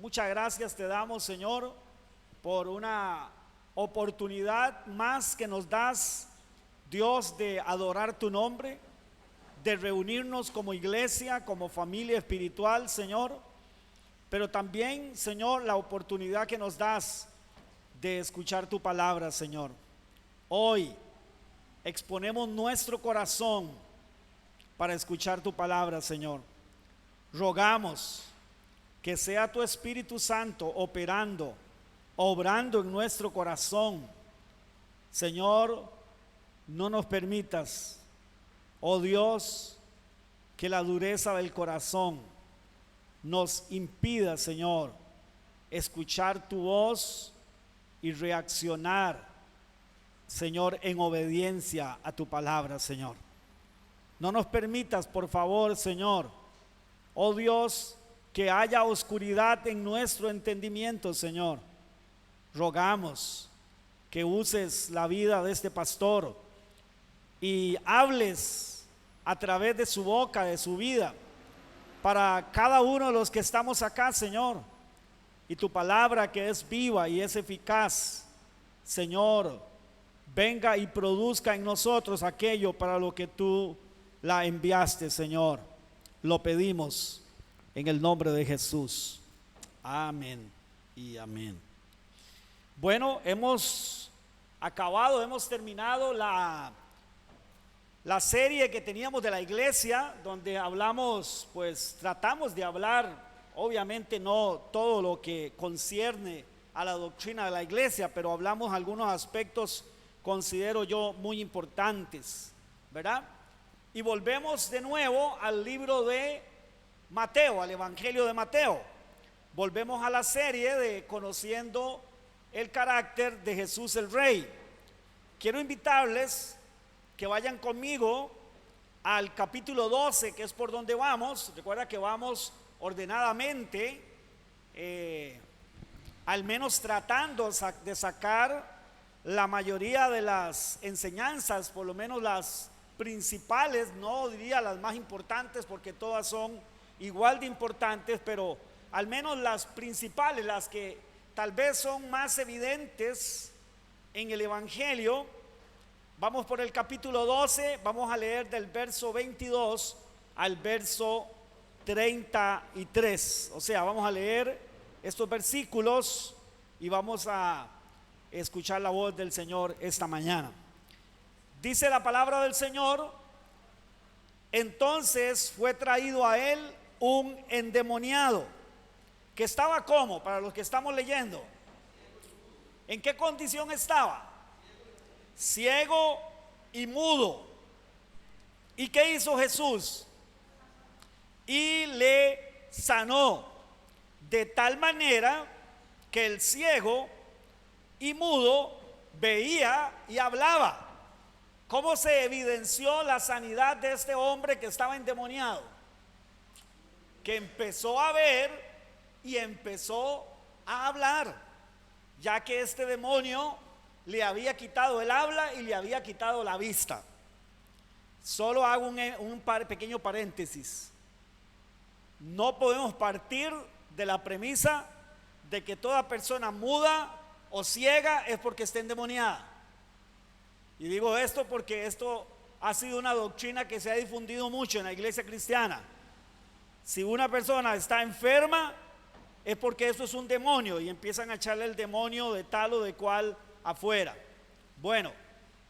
Muchas gracias te damos, Señor, por una oportunidad más que nos das, Dios, de adorar tu nombre, de reunirnos como iglesia, como familia espiritual, Señor. Pero también, Señor, la oportunidad que nos das de escuchar tu palabra, Señor. Hoy exponemos nuestro corazón para escuchar tu palabra, Señor. Rogamos que sea tu Espíritu Santo operando, obrando en nuestro corazón. Señor, no nos permitas, oh Dios, que la dureza del corazón nos impida, Señor, escuchar tu voz y reaccionar, Señor, en obediencia a tu palabra, Señor. No nos permitas, por favor, Señor, oh Dios, que haya oscuridad en nuestro entendimiento, Señor. Rogamos que uses la vida de este pastor y hables a través de su boca, de su vida, para cada uno de los que estamos acá, Señor. Y tu palabra, que es viva y es eficaz, Señor, venga y produzca en nosotros aquello para lo que tú la enviaste, Señor. Lo pedimos en el nombre de Jesús. Amén y amén. Bueno, hemos terminado la serie que teníamos de la iglesia, donde hablamos, pues tratamos de hablar, obviamente no todo lo que concierne a la doctrina de la iglesia, pero hablamos algunos aspectos, considero yo, muy importantes, ¿verdad? Y volvemos de nuevo al libro de Mateo, al Evangelio de Mateo. Volvemos a la serie de conociendo el carácter de Jesús el Rey. Quiero invitarles que vayan conmigo al capítulo 12, que es por donde vamos. Recuerda que vamos ordenadamente, al menos tratando de sacar la mayoría de las enseñanzas, por lo menos las principales, no diría las más importantes porque todas son igual de importantes, pero al menos las principales, las que tal vez son más evidentes en el Evangelio. Vamos por el capítulo 12, vamos a leer del verso 22 al verso 33. O sea, vamos a leer estos versículos y vamos a escuchar la voz del Señor esta mañana. Dice la palabra del Señor: entonces fue traído a él un endemoniado, que estaba como, para los que estamos leyendo, ¿en qué condición estaba? Ciego y mudo. ¿Y qué hizo Jesús? Y le sanó, de tal manera que el ciego y mudo veía y hablaba. ¿Cómo se evidenció la sanidad de este hombre que estaba endemoniado? Que empezó a ver y empezó a hablar, ya que este demonio le había quitado el habla y le había quitado la vista. Solo hago un pequeño paréntesis. No podemos partir de la premisa de que toda persona muda o ciega es porque está endemoniada. Y digo esto porque esto ha sido una doctrina que se ha difundido mucho en la iglesia cristiana. Si una persona está enferma es porque eso es un demonio y empiezan a echarle el demonio de tal o de cual afuera. Bueno,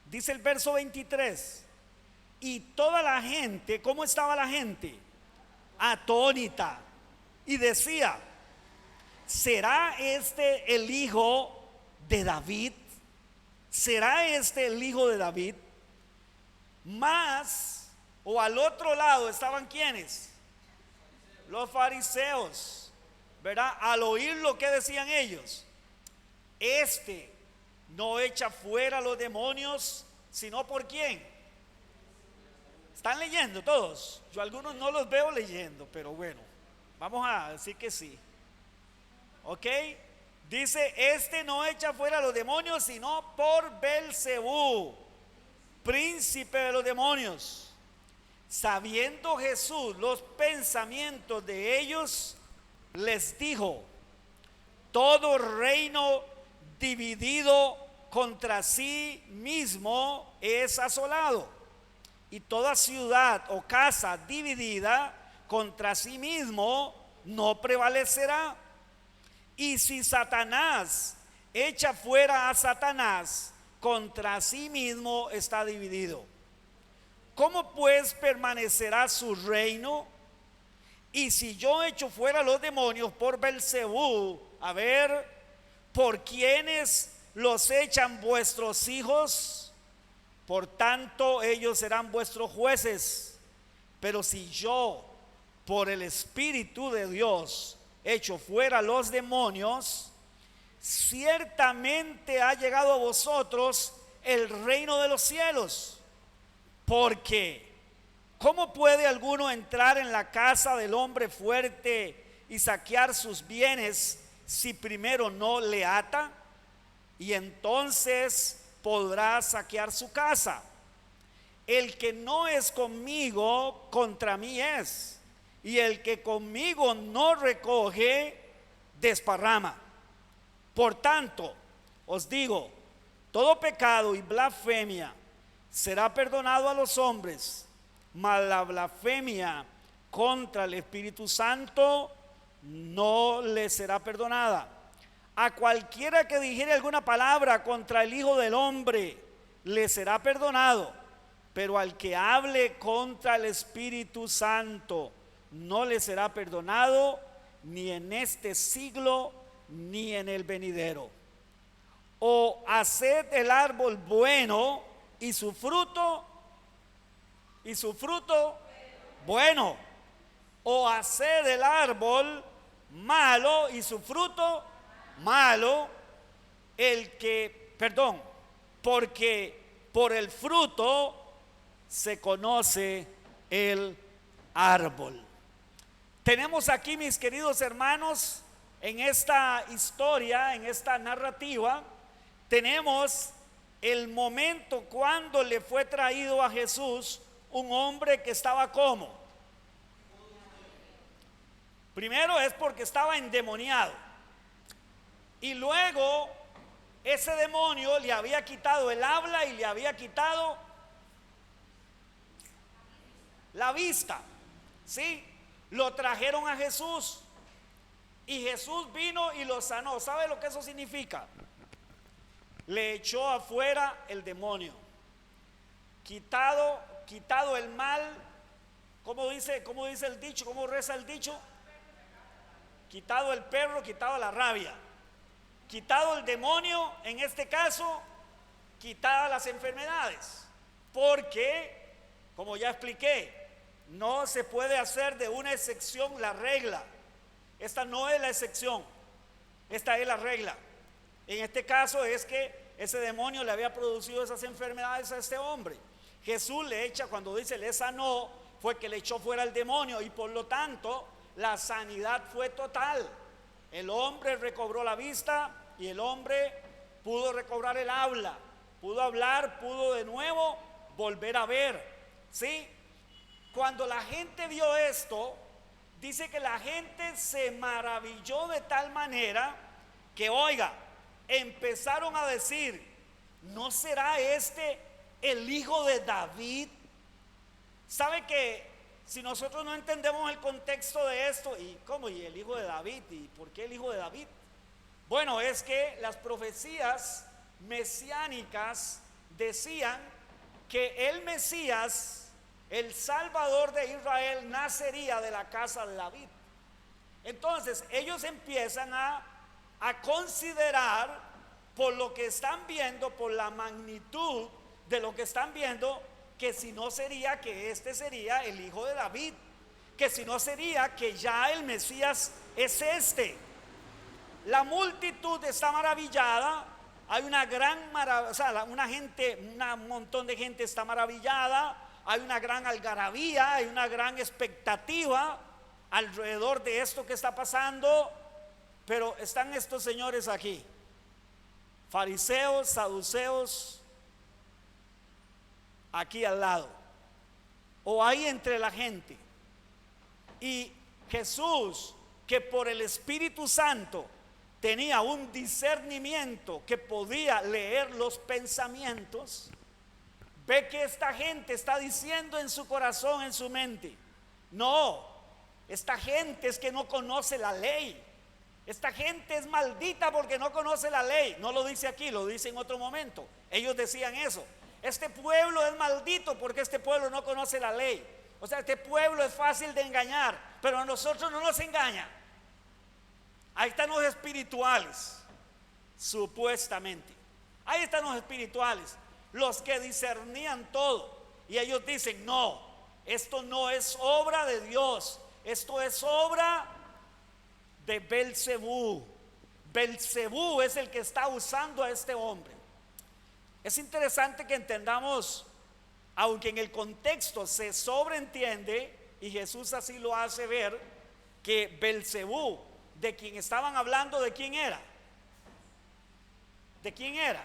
dice el verso 23: y toda la gente, ¿cómo estaba la gente? Atónita, y decía: ¿será este el hijo de David? ¿Será este el hijo de David? Más, o al otro lado estaban ¿quiénes? Los fariseos, ¿verdad? Al oír lo que decían ellos: este no echa fuera los demonios, sino ¿por quién? ¿Están leyendo todos? Yo algunos no los veo leyendo, pero bueno, vamos a decir que sí. ¿Ok? Dice: este no echa fuera los demonios, sino por Belcebú, príncipe de los demonios. Sabiendo Jesús los pensamientos de ellos, les dijo: todo reino dividido contra sí mismo es asolado, y toda ciudad o casa dividida contra sí mismo no prevalecerá. Y si Satanás echa fuera a Satanás, contra sí mismo está dividido. ¿Cómo pues permanecerá su reino? Y si yo echo fuera los demonios por Belzebú, a ver, ¿por quiénes los echan vuestros hijos? Por tanto, ellos serán vuestros jueces. Pero si yo, por el Espíritu de Dios, echo fuera los demonios, ciertamente ha llegado a vosotros el reino de los cielos. Porque ¿cómo puede alguno entrar en la casa del hombre fuerte y saquear sus bienes si primero no le ata? Y entonces podrá saquear su casa. El que no es conmigo, contra mí es, y el que conmigo no recoge, desparrama. Por tanto, os digo, todo pecado y blasfemia será perdonado a los hombres, mas la blasfemia contra el Espíritu Santo no le será perdonada. A cualquiera que dijere alguna palabra contra el Hijo del Hombre le será perdonado, pero al que hable contra el Espíritu Santo no le será perdonado, ni en este siglo ni en el venidero. O haced el árbol bueno y su fruto bueno, o haced el árbol malo y su fruto malo, porque por el fruto se conoce el árbol. Tenemos aquí, mis queridos hermanos, en esta historia, en esta narrativa, tenemos el momento cuando le fue traído a Jesús un hombre que estaba como. Primero es porque estaba endemoniado, y luego ese demonio le había quitado el habla y le había quitado la vista, ¿sí? Lo trajeron a Jesús y Jesús vino y lo sanó. ¿Sabe lo que eso significa? Le echó afuera el demonio, quitado el mal. ¿Cómo dice el dicho? ¿Cómo reza el dicho? Quitado el perro, quitado la rabia, quitado el demonio, en este caso, quitadas las enfermedades. Porque, como ya expliqué, no se puede hacer de una excepción la regla. Esta no es la excepción, esta es la regla. En este caso es que ese demonio le había producido esas enfermedades a este hombre. Jesús le echa, cuando dice le sanó, fue que le echó fuera el demonio, y por lo tanto la sanidad fue total. El hombre recobró la vista y el hombre pudo recobrar el habla, pudo hablar, pudo de nuevo volver a ver, ¿sí? Cuando la gente vio esto, dice que la gente se maravilló de tal manera que, oiga, empezaron a decir: ¿no será este el hijo de David? ¿Sabe que si nosotros no entendemos el contexto de esto, y cómo, y el hijo de David, y por qué el hijo de David? Bueno, es que las profecías mesiánicas decían que el Mesías, el Salvador de Israel, nacería de la casa de David. Entonces ellos empiezan a considerar, por lo que están viendo, por la magnitud de lo que están viendo, que si no sería que este sería el hijo de David, que si no sería que ya el Mesías es este. La multitud está maravillada. Hay una gran maravilla, o sea, un montón de gente está maravillada. Hay una gran algarabía, hay una gran expectativa alrededor de esto que está pasando. Pero están estos señores aquí, fariseos, saduceos, aquí al lado, o ahí entre la gente. Y Jesús, que por el Espíritu Santo tenía un discernimiento que podía leer los pensamientos, ve que esta gente está diciendo en su corazón, en su mente: no, esta gente es que no conoce la ley. Esta gente es maldita porque no conoce la ley. No lo dice aquí, lo dice en otro momento. Ellos decían eso: este pueblo es maldito porque este pueblo no conoce la ley. O sea, este pueblo es fácil de engañar, pero a nosotros no nos engaña. Ahí están los espirituales, supuestamente. Ahí están los espirituales, los que discernían todo. Y ellos dicen: no, esto no es obra de Dios, esto es obra de Belcebú. Belcebú es el que está usando a este hombre. Es interesante que entendamos, aunque en el contexto se sobreentiende, y Jesús así lo hace ver, que Belcebú, de quien estaban hablando, ¿de quién era? ¿De quién era?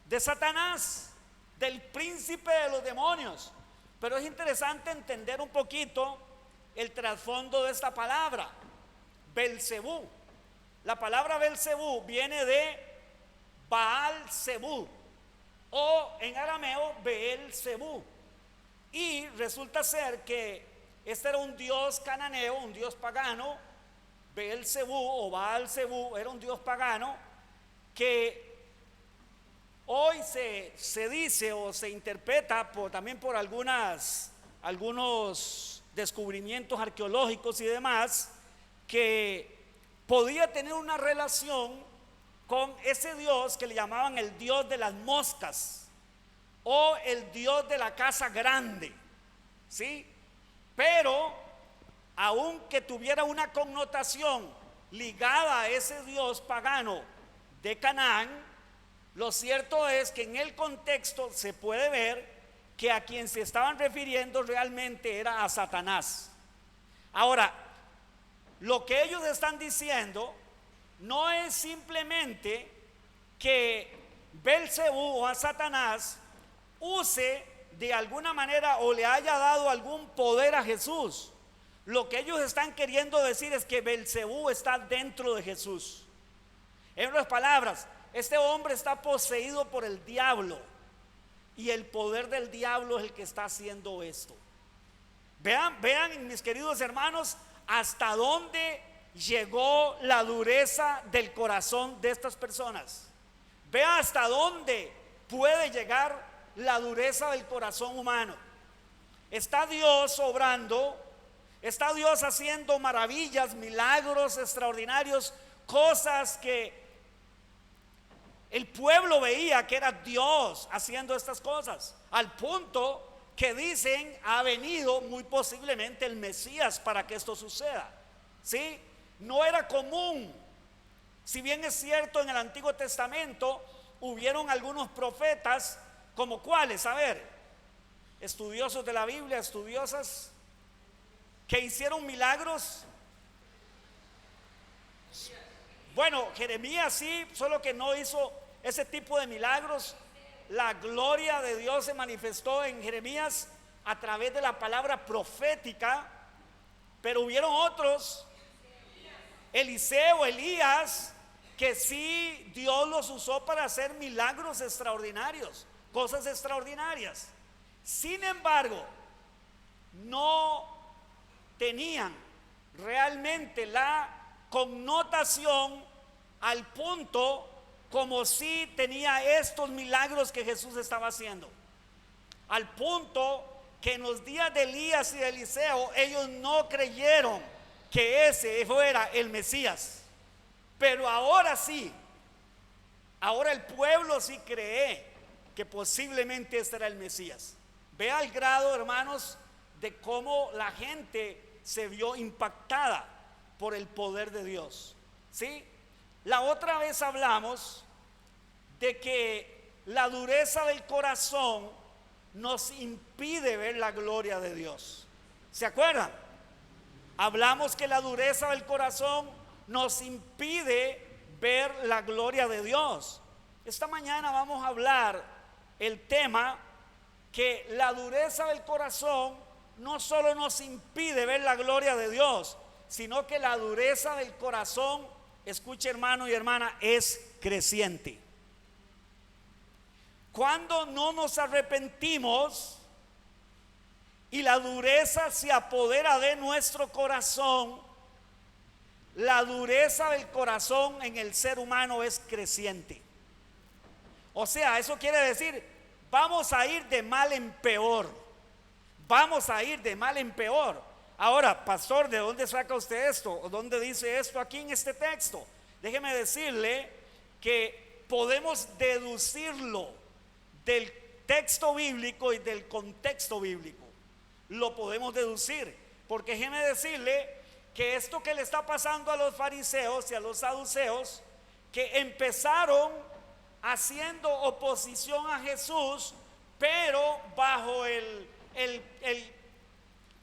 De Satanás, del príncipe de los demonios. Pero es interesante entender un poquito el trasfondo de esta palabra, Belcebú. La palabra Belcebú viene de Baal-Zebú, o en arameo Beelzebú, y resulta ser que este era un dios cananeo, un dios pagano. Beelzebú o Baal-Zebú era un dios pagano que hoy se dice o se interpreta también por algunos descubrimientos arqueológicos y demás, que podía tener una relación con ese dios que le llamaban el dios de las moscas o el dios de la casa grande, ¿sí? Pero aunque tuviera una connotación ligada a ese dios pagano de Canaán, lo cierto es que en el contexto se puede ver que a quien se estaban refiriendo realmente era a Satanás. Ahora, lo que ellos están diciendo no es simplemente que Belcebú o a Satanás use de alguna manera o le haya dado algún poder a Jesús. Lo que ellos están queriendo decir es que Belcebú está dentro de Jesús. En otras palabras, este hombre está poseído por el diablo, y el poder del diablo es el que está haciendo esto. Vean, mis queridos hermanos, hasta dónde llegó la dureza del corazón de estas personas. Vean hasta dónde puede llegar la dureza del corazón humano. Está Dios obrando, está Dios haciendo maravillas, milagros extraordinarios, cosas que el pueblo veía que era Dios haciendo estas cosas, al punto que dicen: ha venido muy posiblemente el Mesías para que esto suceda. ¿Sí? No era común. Si bien es cierto, en el Antiguo Testamento hubieron algunos profetas, como cuáles, a ver, estudiosos de la Biblia, estudiosas, que hicieron milagros. Bueno, Jeremías sí, solo que no hizo ese tipo de milagros. La gloria de Dios se manifestó en Jeremías a través de la palabra profética, pero hubieron otros, Eliseo, Elías, que sí Dios los usó para hacer milagros extraordinarios, cosas extraordinarias. Sin embargo, no tenían realmente la connotación al punto como si tenía estos milagros que Jesús estaba haciendo. Al punto que en los días de Elías y de Eliseo ellos no creyeron que ese fuera el Mesías. Pero ahora sí, ahora el pueblo sí cree que posiblemente este era el Mesías. Vea el grado, hermanos, de cómo la gente se vio impactada por el poder de Dios. ¿Sí? La otra vez hablamos de que la dureza del corazón nos impide ver la gloria de Dios. ¿Se acuerdan? Hablamos que la dureza del corazón nos impide ver la gloria de Dios. Esta mañana vamos a hablar el tema que la dureza del corazón no solo nos impide ver la gloria de Dios, sino que la dureza del corazón escuche hermano y hermana, es creciente. Cuando no nos arrepentimos y la dureza se apodera de nuestro corazón, la dureza del corazón en el ser humano es creciente. O sea, eso quiere decir, vamos a ir de mal en peor. Vamos a ir de mal en peor. Ahora, pastor, ¿de dónde saca usted esto? ¿O dónde dice esto aquí en este texto? Déjeme decirle que podemos deducirlo del texto bíblico y del contexto bíblico. Lo podemos deducir, porque déjeme decirle que esto que le está pasando a los fariseos y a los saduceos, que empezaron haciendo oposición a Jesús, pero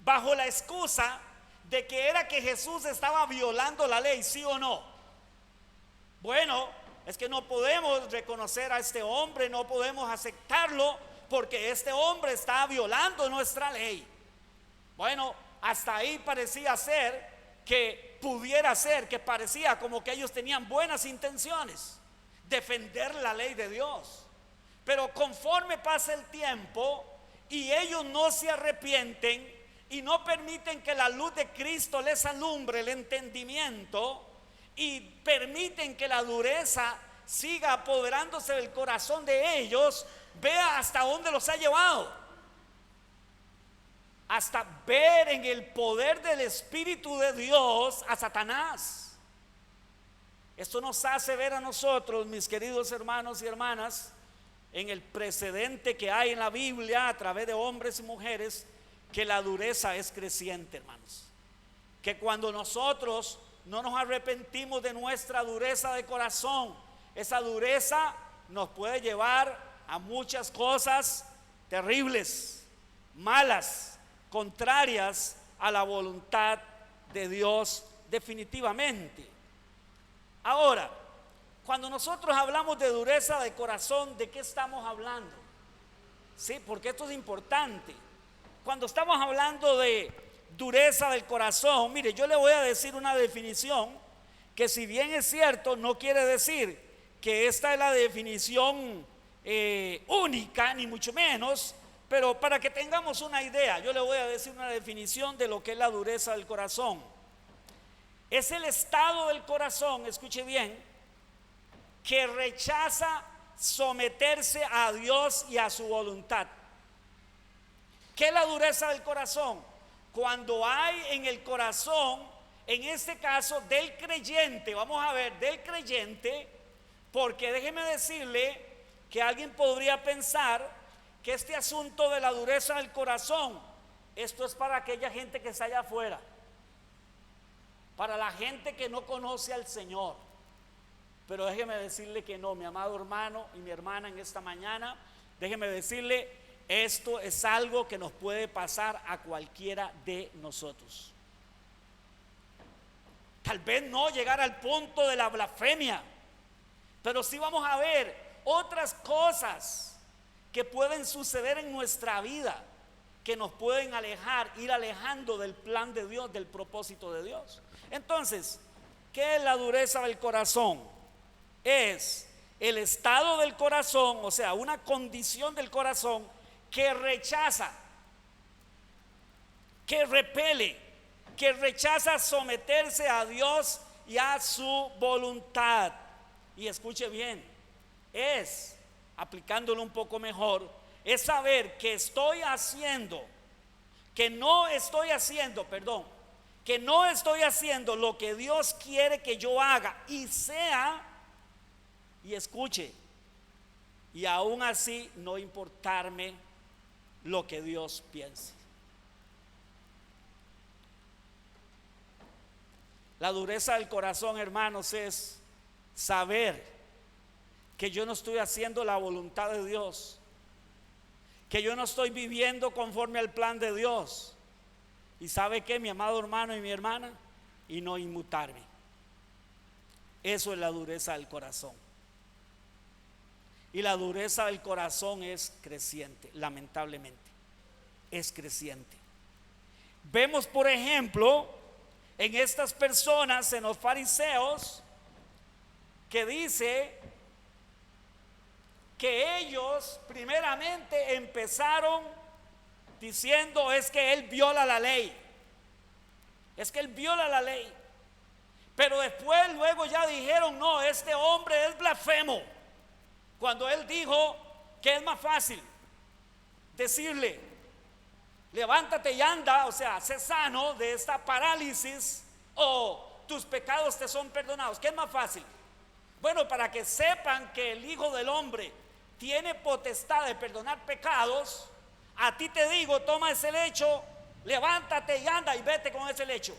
bajo la excusa de que era que Jesús estaba violando la ley, ¿sí o no? Bueno, es que no podemos reconocer a este hombre, no podemos aceptarlo, porque este hombre está violando nuestra ley. Bueno, hasta ahí parecía ser que pudiera ser, que parecía como que ellos tenían buenas intenciones, defender la ley de Dios. Pero conforme pasa el tiempo y ellos no se arrepienten y no permiten que la luz de Cristo les alumbre el entendimiento, y permiten que la dureza siga apoderándose del corazón de ellos, vea hasta dónde los ha llevado. Hasta ver en el poder del Espíritu de Dios a Satanás. Esto nos hace ver a nosotros, mis queridos hermanos y hermanas, en el precedente que hay en la Biblia a través de hombres y mujeres, que la dureza es creciente, hermanos. Que cuando nosotros no nos arrepentimos de nuestra dureza de corazón, esa dureza nos puede llevar a muchas cosas terribles, malas, contrarias a la voluntad de Dios definitivamente. Ahora, cuando nosotros hablamos de dureza de corazón, ¿de qué estamos hablando? Sí, porque esto es importante. Cuando estamos hablando de dureza del corazón, mire, yo le voy a decir una definición que, si bien es cierto, no quiere decir que esta es la definición única, ni mucho menos. Pero para que tengamos una idea, yo le voy a decir una definición de lo que es la dureza del corazón. Es el estado del corazón, escuche bien, que rechaza someterse a Dios y a su voluntad. ¿Qué es la dureza del corazón? Cuando hay en el corazón, en este caso del creyente, vamos a ver, del creyente, porque déjeme decirle que alguien podría pensar que este asunto de la dureza del corazón, esto es para aquella gente que está allá afuera, para la gente que no conoce al Señor. Pero déjeme decirle que no, mi amado hermano y mi hermana, en esta mañana, déjeme decirle, esto es algo que nos puede pasar a cualquiera de nosotros. Tal vez no llegar al punto de la blasfemia, pero sí vamos a ver otras cosas que pueden suceder en nuestra vida, que nos pueden ir alejando del plan de Dios, del propósito de Dios. Entonces, ¿qué es la dureza del corazón? Es el estado del corazón, o sea, una condición del corazón que rechaza, que repele, que rechaza someterse a Dios y a su voluntad. Y escuche bien, es, aplicándolo un poco mejor, es saber que estoy haciendo, que no estoy haciendo lo que Dios quiere que yo haga y sea, y escuche, y aún así no importarme lo que Dios piense. La dureza del corazón, hermanos, es saber que yo no estoy haciendo la voluntad de Dios, que yo no estoy viviendo conforme al plan de Dios. ¿Y sabe qué, mi amado hermano y mi hermana? Y no inmutarme. Eso es la dureza del corazón. Y la dureza del corazón es creciente, lamentablemente. Es creciente. Vemos, por ejemplo, en estas personas, en los fariseos, que dice que ellos primeramente empezaron diciendo es que él viola la ley, es que él viola la ley, pero después luego ya dijeron no, este hombre es blasfemo, cuando él dijo que es más fácil decirle levántate y anda, o sea, sé sano de esta parálisis, o tus pecados te son perdonados. ¿Qué es más fácil? Bueno, para que sepan que el Hijo del Hombre tiene potestad de perdonar pecados, a ti te digo, toma ese lecho, levántate y anda y vete con ese lecho.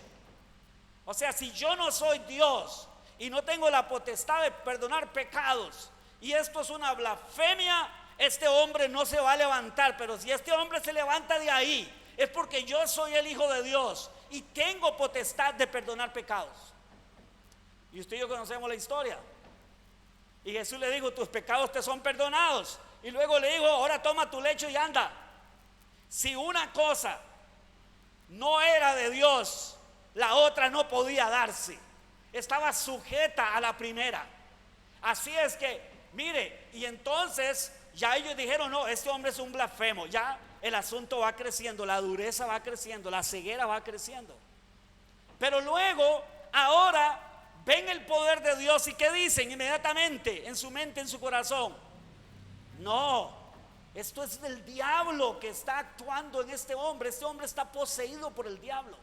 O sea, si yo no soy Dios y no tengo la potestad de perdonar pecados, y esto es una blasfemia, este hombre no se va a levantar. Pero si este hombre se levanta de ahí, es porque yo soy el Hijo de Dios y tengo potestad de perdonar pecados. Y usted y yo conocemos la historia. Y Jesús le dijo, tus pecados te son perdonados. Y luego le dijo, ahora toma tu lecho y anda. Si una cosa no era de Dios, la otra no podía darse. Estaba sujeta a la primera. Así es que, mire, y entonces ya ellos dijeron, no, este hombre es un blasfemo. Ya el asunto va creciendo, la dureza va creciendo, la ceguera va creciendo. Pero luego, ahora ven el poder de Dios y ¿qué dicen inmediatamente en su mente, en su corazón? No, esto es del diablo que está actuando en este hombre. Este hombre está poseído por el diablo.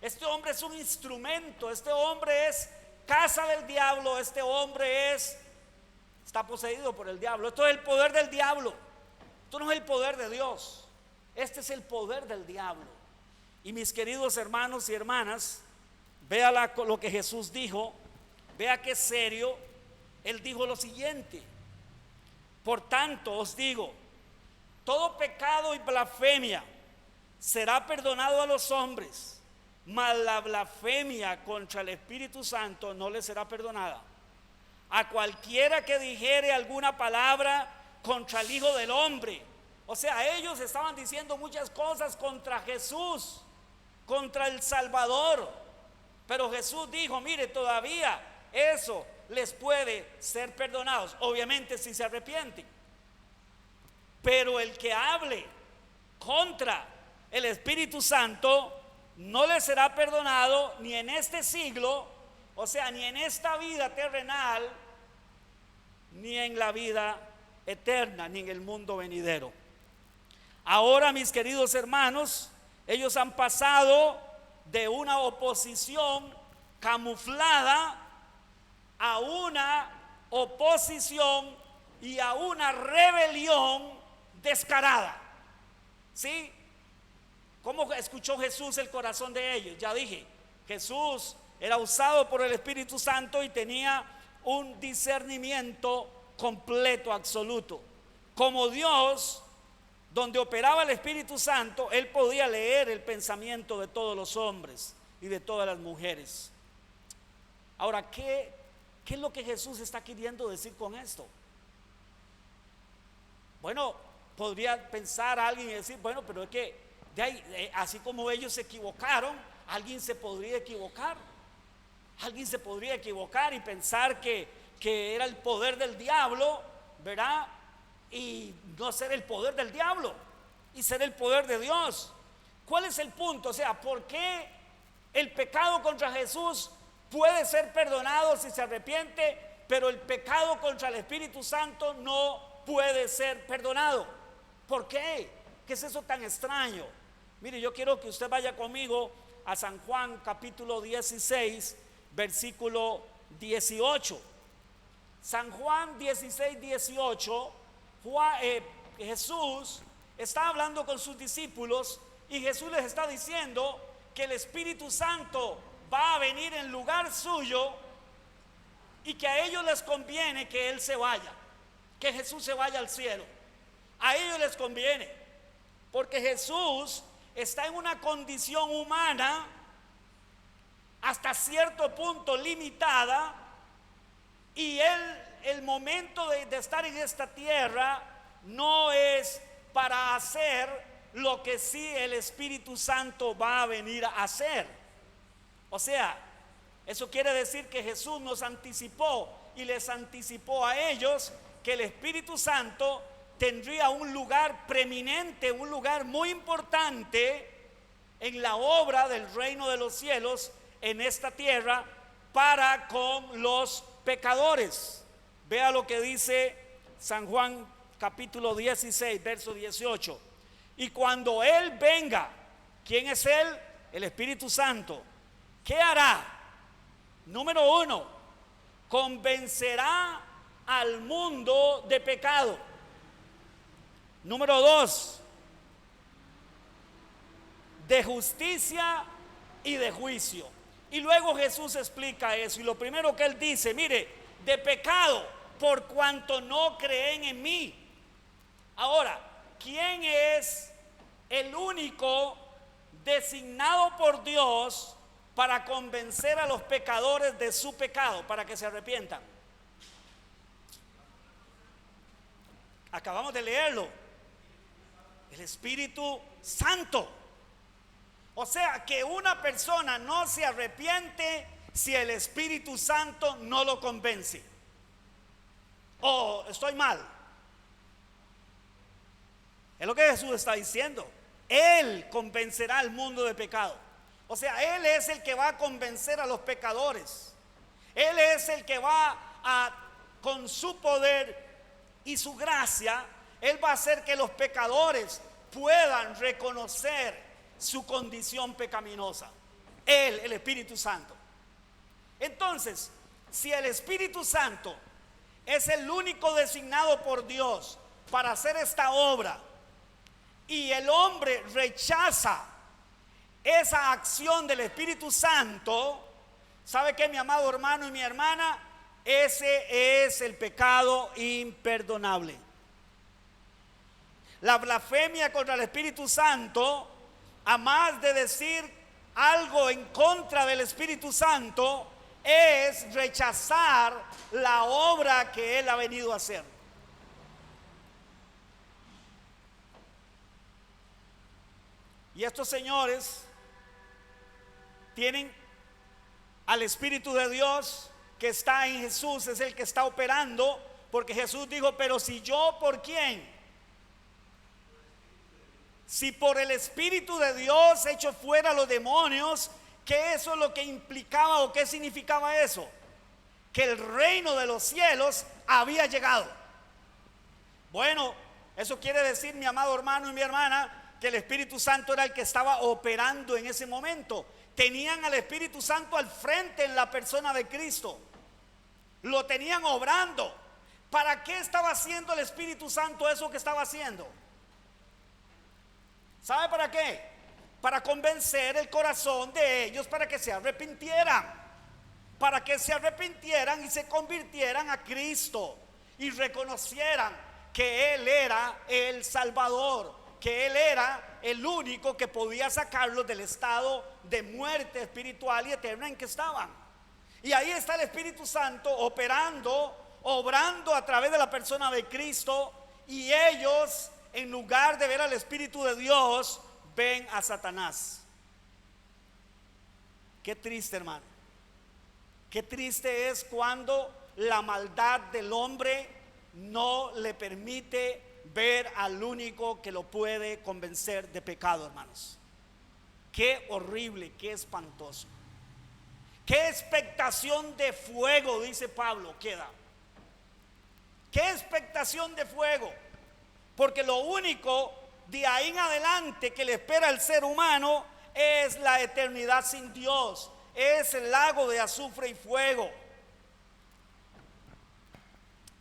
Este hombre es un instrumento, este hombre es casa del diablo, este hombre está poseído por el diablo. Esto es el poder del diablo. Esto no es el poder de Dios. Este es el poder del diablo. Y mis queridos hermanos y hermanas, vea lo que Jesús dijo. Vea qué serio. Él dijo lo siguiente: por tanto os digo, todo pecado y blasfemia será perdonado a los hombres, mas la blasfemia contra el Espíritu Santo no le será perdonada. A cualquiera que dijere alguna palabra contra el Hijo del Hombre. O sea, ellos estaban diciendo muchas cosas contra Jesús, contra el Salvador. Pero Jesús dijo, mire, todavía eso les puede ser perdonados, obviamente si se arrepienten. Pero el que hable contra el Espíritu Santo no le será perdonado ni en este siglo, o sea, ni en esta vida terrenal, ni en la vida eterna, ni en el mundo venidero. Ahora, mis queridos hermanos, ellos han pasado de una oposición camuflada a una oposición y a una rebelión descarada. ¿Sí? ¿Cómo escuchó Jesús el corazón de ellos? Ya dije, Jesús era usado por el Espíritu Santo y tenía un discernimiento completo, absoluto. Como Dios, donde operaba el Espíritu Santo, él podía leer el pensamiento de todos los hombres y de todas las mujeres. Ahora, ¿qué es lo que Jesús está queriendo decir con esto? Bueno, podría pensar alguien y decir, bueno, pero es que de ahí, así como ellos se equivocaron, alguien se podría equivocar. Alguien se podría equivocar y pensar que era el poder del diablo, ¿verdad? Y no ser el poder del diablo y ser el poder de Dios. ¿Cuál es el punto? O sea, ¿por qué el pecado contra Jesús puede ser perdonado si se arrepiente, pero el pecado contra el Espíritu Santo no puede ser perdonado? ¿Por qué? ¿Qué es eso tan extraño? Mire, yo quiero que usted vaya conmigo a San Juan capítulo 16, versículo 18. San Juan 16, 18. Jesús está hablando con sus discípulos y Jesús les está diciendo que el Espíritu Santo va a venir en lugar suyo y que a ellos les conviene que Él se vaya, que Jesús se vaya al cielo. A ellos les conviene, porque Jesús está en una condición humana hasta cierto punto limitada, y el momento de estar en esta tierra no es para hacer lo que sí el Espíritu Santo va a venir a hacer. O sea, Eso quiere decir que Jesús nos anticipó y les anticipó a ellos que el Espíritu Santo tendría un lugar preeminente, un lugar muy importante en la obra del reino de los cielos en esta tierra para con los pecadores. Vea lo que dice San Juan capítulo 16, verso 18. Y cuando Él venga, ¿quién es Él? El Espíritu Santo. ¿Qué hará? Número 1, convencerá al mundo de pecado. Número 2, de justicia y de juicio. Y luego Jesús explica eso. Y lo primero que Él dice, mire, de pecado, por cuanto no creen en mí. Ahora, ¿quién es el único designado por Dios para convencer a los pecadores de su pecado, para que se arrepientan? Acabamos de leerlo. El Espíritu Santo. O sea que una persona no se arrepiente si el Espíritu Santo no lo convence. ¿O estoy mal? Es lo que Jesús está diciendo. Él convencerá al mundo de pecado. O sea, Él es el que va a convencer a los pecadores. Él es el que va a, con su poder y su gracia, Él va a hacer que los pecadores puedan reconocer su condición pecaminosa. Él, el Espíritu Santo. Entonces, si el Espíritu Santo es el único designado por Dios para hacer esta obra, y el hombre rechaza esa acción del Espíritu Santo, ¿sabe qué, mi amado hermano y mi hermana? Ese es el pecado imperdonable. La blasfemia contra el Espíritu Santo, a más de decir algo en contra del Espíritu Santo, es rechazar la obra que Él ha venido a hacer. Y estos señores tienen al Espíritu de Dios que está en Jesús, es el que está operando, porque Jesús dijo, pero si yo, ¿por quién? Si por el Espíritu de Dios echo fuera los demonios, ¿qué eso es lo que implicaba o qué significaba eso? Que el reino de los cielos había llegado. Bueno, eso quiere decir, mi amado hermano y mi hermana, que el Espíritu Santo era el que estaba operando en ese momento. Tenían al Espíritu Santo al frente en la persona de Cristo. Lo tenían obrando. ¿Para qué estaba haciendo el Espíritu Santo eso que estaba haciendo? ¿Sabe para qué? Para convencer el corazón de ellos para que se arrepintieran. Para que se arrepintieran y se convirtieran a Cristo y reconocieran que Él era el Salvador, que Él era el único que podía sacarlos del estado de muerte espiritual y eterna en que estaban. Y ahí está el Espíritu Santo operando, obrando a través de la persona de Cristo, y ellos, en lugar de ver al Espíritu de Dios, ven a Satanás. Qué triste, hermano. Qué triste es cuando la maldad del hombre no le permite ver al único que lo puede convencer de pecado, hermanos. Qué horrible, qué espantoso. Qué expectación de fuego, dice Pablo, queda. Qué expectación de fuego. Porque lo único de ahí en adelante que le espera al ser humano es la eternidad sin Dios. Es el lago de azufre y fuego.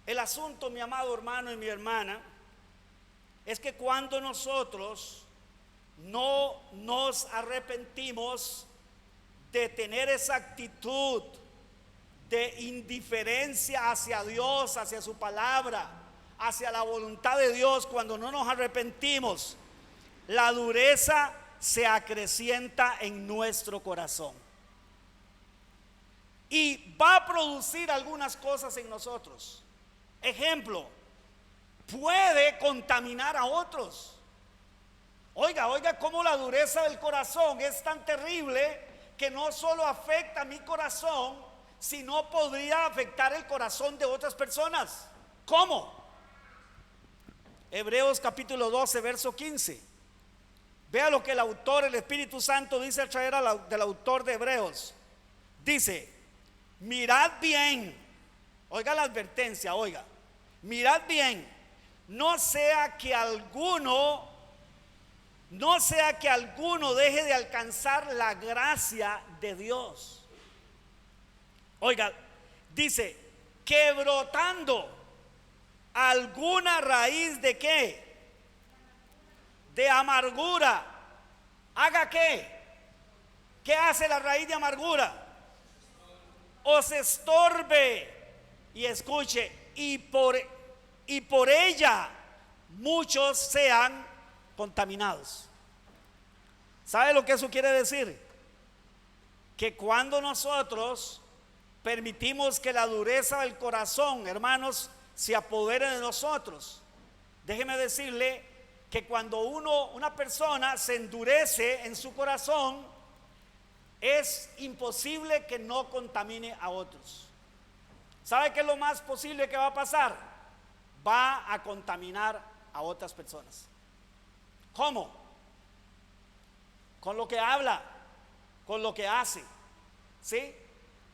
El asunto, mi amado hermano y mi hermana, es que cuando nosotros no nos arrepentimos de tener esa actitud de indiferencia hacia Dios, hacia su palabra, hacia la voluntad de Dios, cuando no nos arrepentimos, la dureza se acrecienta en nuestro corazón y va a producir algunas cosas en nosotros. Ejemplo, puede contaminar a otros. Oiga cómo la dureza del corazón es tan terrible que no solo afecta mi corazón, sino podría afectar el corazón de otras personas. ¿Cómo? Hebreos capítulo 12, verso 15. Vea lo que el autor, el Espíritu Santo, dice al traer del autor de Hebreos. Dice: mirad bien, oiga la advertencia, oiga, mirad bien, no sea que alguno deje de alcanzar la gracia de Dios. Oiga, dice, que brotando alguna raíz de ¿qué? De amargura. ¿Haga qué? ¿Qué hace la raíz de amargura? Os estorbe. Y escuche, y por ella muchos sean contaminados. ¿Sabe lo que eso quiere decir? Que cuando nosotros permitimos que la dureza del corazón, hermanos, se apodere de nosotros, déjeme decirle que cuando una persona se endurece en su corazón, es imposible que no contamine a otros. ¿Sabe qué es lo más posible que va a pasar? Va a contaminar a otras personas. ¿Cómo? Con lo que habla, con lo que hace, ¿sí?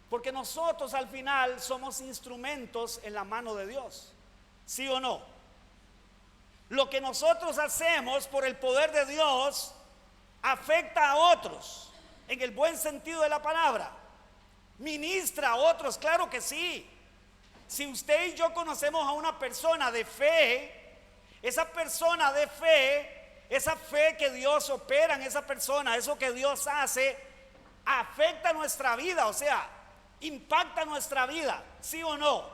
Porque nosotros al final somos instrumentos en la mano de Dios, ¿sí o no? Lo que nosotros hacemos por el poder de Dios afecta a otros, en el buen sentido de la palabra. Ministra a otros, claro que sí. Si usted y yo conocemos a una persona de fe, esa persona de fe, esa fe que Dios opera en esa persona, eso que Dios hace, afecta nuestra vida, o sea, impacta nuestra vida, ¿sí o no?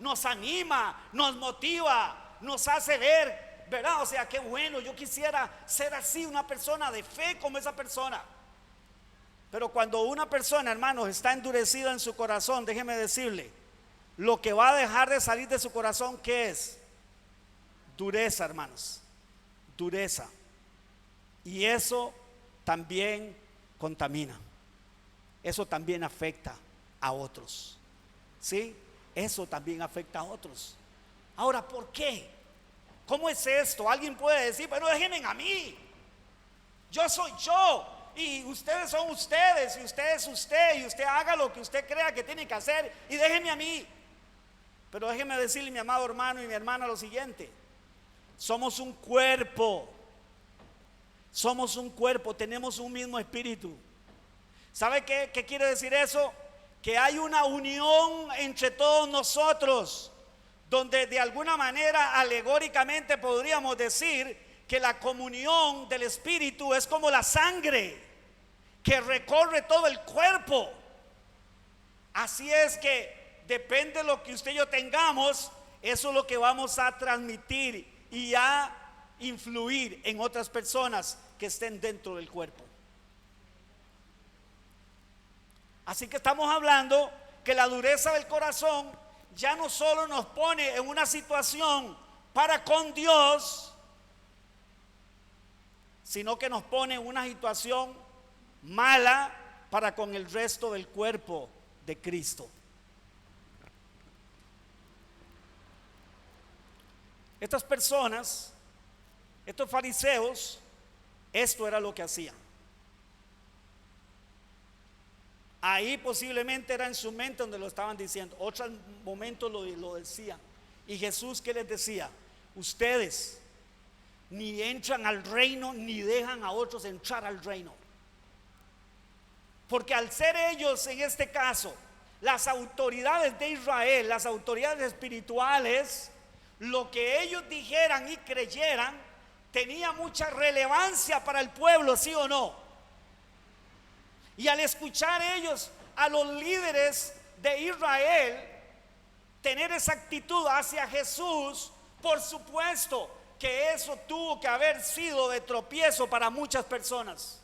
Nos anima, nos motiva, nos hace ver, ¿verdad? O sea, qué bueno, yo quisiera ser así, una persona de fe como esa persona. Pero cuando una persona, hermanos, está endurecida en su corazón, déjeme decirle, lo que va a dejar de salir de su corazón, ¿qué es? Dureza, hermanos, dureza. Y eso también contamina, eso también afecta a otros, ¿sí? Eso también afecta a otros. Ahora, ¿por qué? ¿Cómo es esto? Alguien puede decir, pero déjenme a mí, yo soy yo, y ustedes son ustedes, y usted es usted, y usted haga lo que usted crea que tiene que hacer, y déjenme a mí. Pero déjeme decirle, mi amado hermano y mi hermana, lo siguiente: somos un cuerpo, tenemos un mismo espíritu. ¿Sabe qué quiere decir eso? Que hay una unión entre todos nosotros, donde de alguna manera alegóricamente podríamos decir que la comunión del espíritu es como la sangre que recorre todo el cuerpo. Así es que depende de lo que usted y yo tengamos, eso es lo que vamos a transmitir y a influir en otras personas que estén dentro del cuerpo. Así que estamos hablando que la dureza del corazón ya no solo nos pone en una situación para con Dios, sino que nos pone en una situación mala para con el resto del cuerpo de Cristo. Estas personas, estos fariseos, esto era lo que hacían. Ahí posiblemente era en su mente donde lo estaban diciendo. Otros momentos lo decían. Y Jesús, ¿qué les decía? Ustedes ni entran al reino ni dejan a otros entrar al reino. Porque al ser ellos, en este caso, las autoridades de Israel, las autoridades espirituales, lo que ellos dijeran y creyeran tenía mucha relevancia para el pueblo, ¿sí o no? Y al escuchar ellos a los líderes de Israel tener esa actitud hacia Jesús, por supuesto que eso tuvo que haber sido de tropiezo para muchas personas,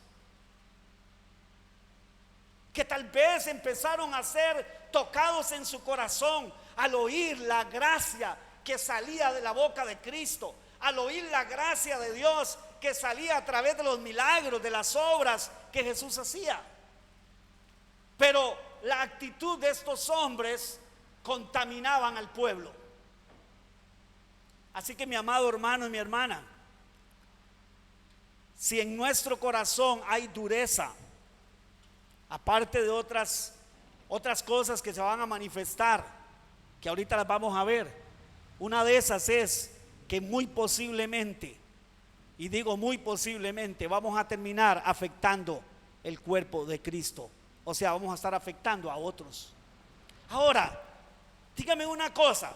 que tal vez empezaron a ser tocados en su corazón al oír la gracia que salía de la boca de Cristo, al oír la gracia de Dios que salía a través de los milagros, de las obras que Jesús hacía. Pero la actitud de estos hombres contaminaban al pueblo. Así que mi amado hermano y mi hermana, si en nuestro corazón hay dureza, aparte de otras cosas que se van a manifestar, que ahorita las vamos a ver, una de esas es que muy posiblemente, y digo muy posiblemente, vamos a terminar afectando el cuerpo de Cristo. O sea, vamos a estar afectando a otros. Ahora, dígame una cosa,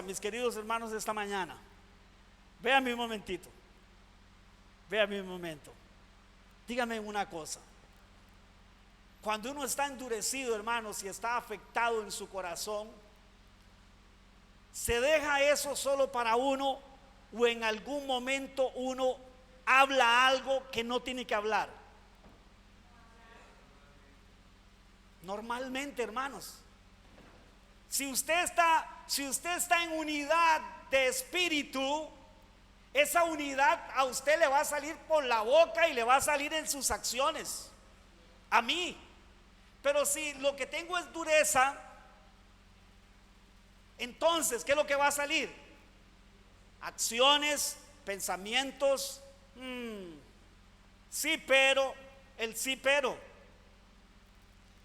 mis queridos hermanos de esta mañana. Véanme un momentito, véanme un momento. Dígame una cosa. Cuando uno está endurecido, hermanos, y está afectado en su corazón, ¿se deja eso solo para uno o en algún momento uno habla algo que no tiene que hablar? Normalmente, hermanos, si usted está en unidad de espíritu, esa unidad a usted le va a salir por la boca y le va a salir en sus acciones. A mí. Pero si lo que tengo es dureza, entonces, ¿qué es lo que va a salir? Acciones, pensamientos. Sí, pero, el sí, pero.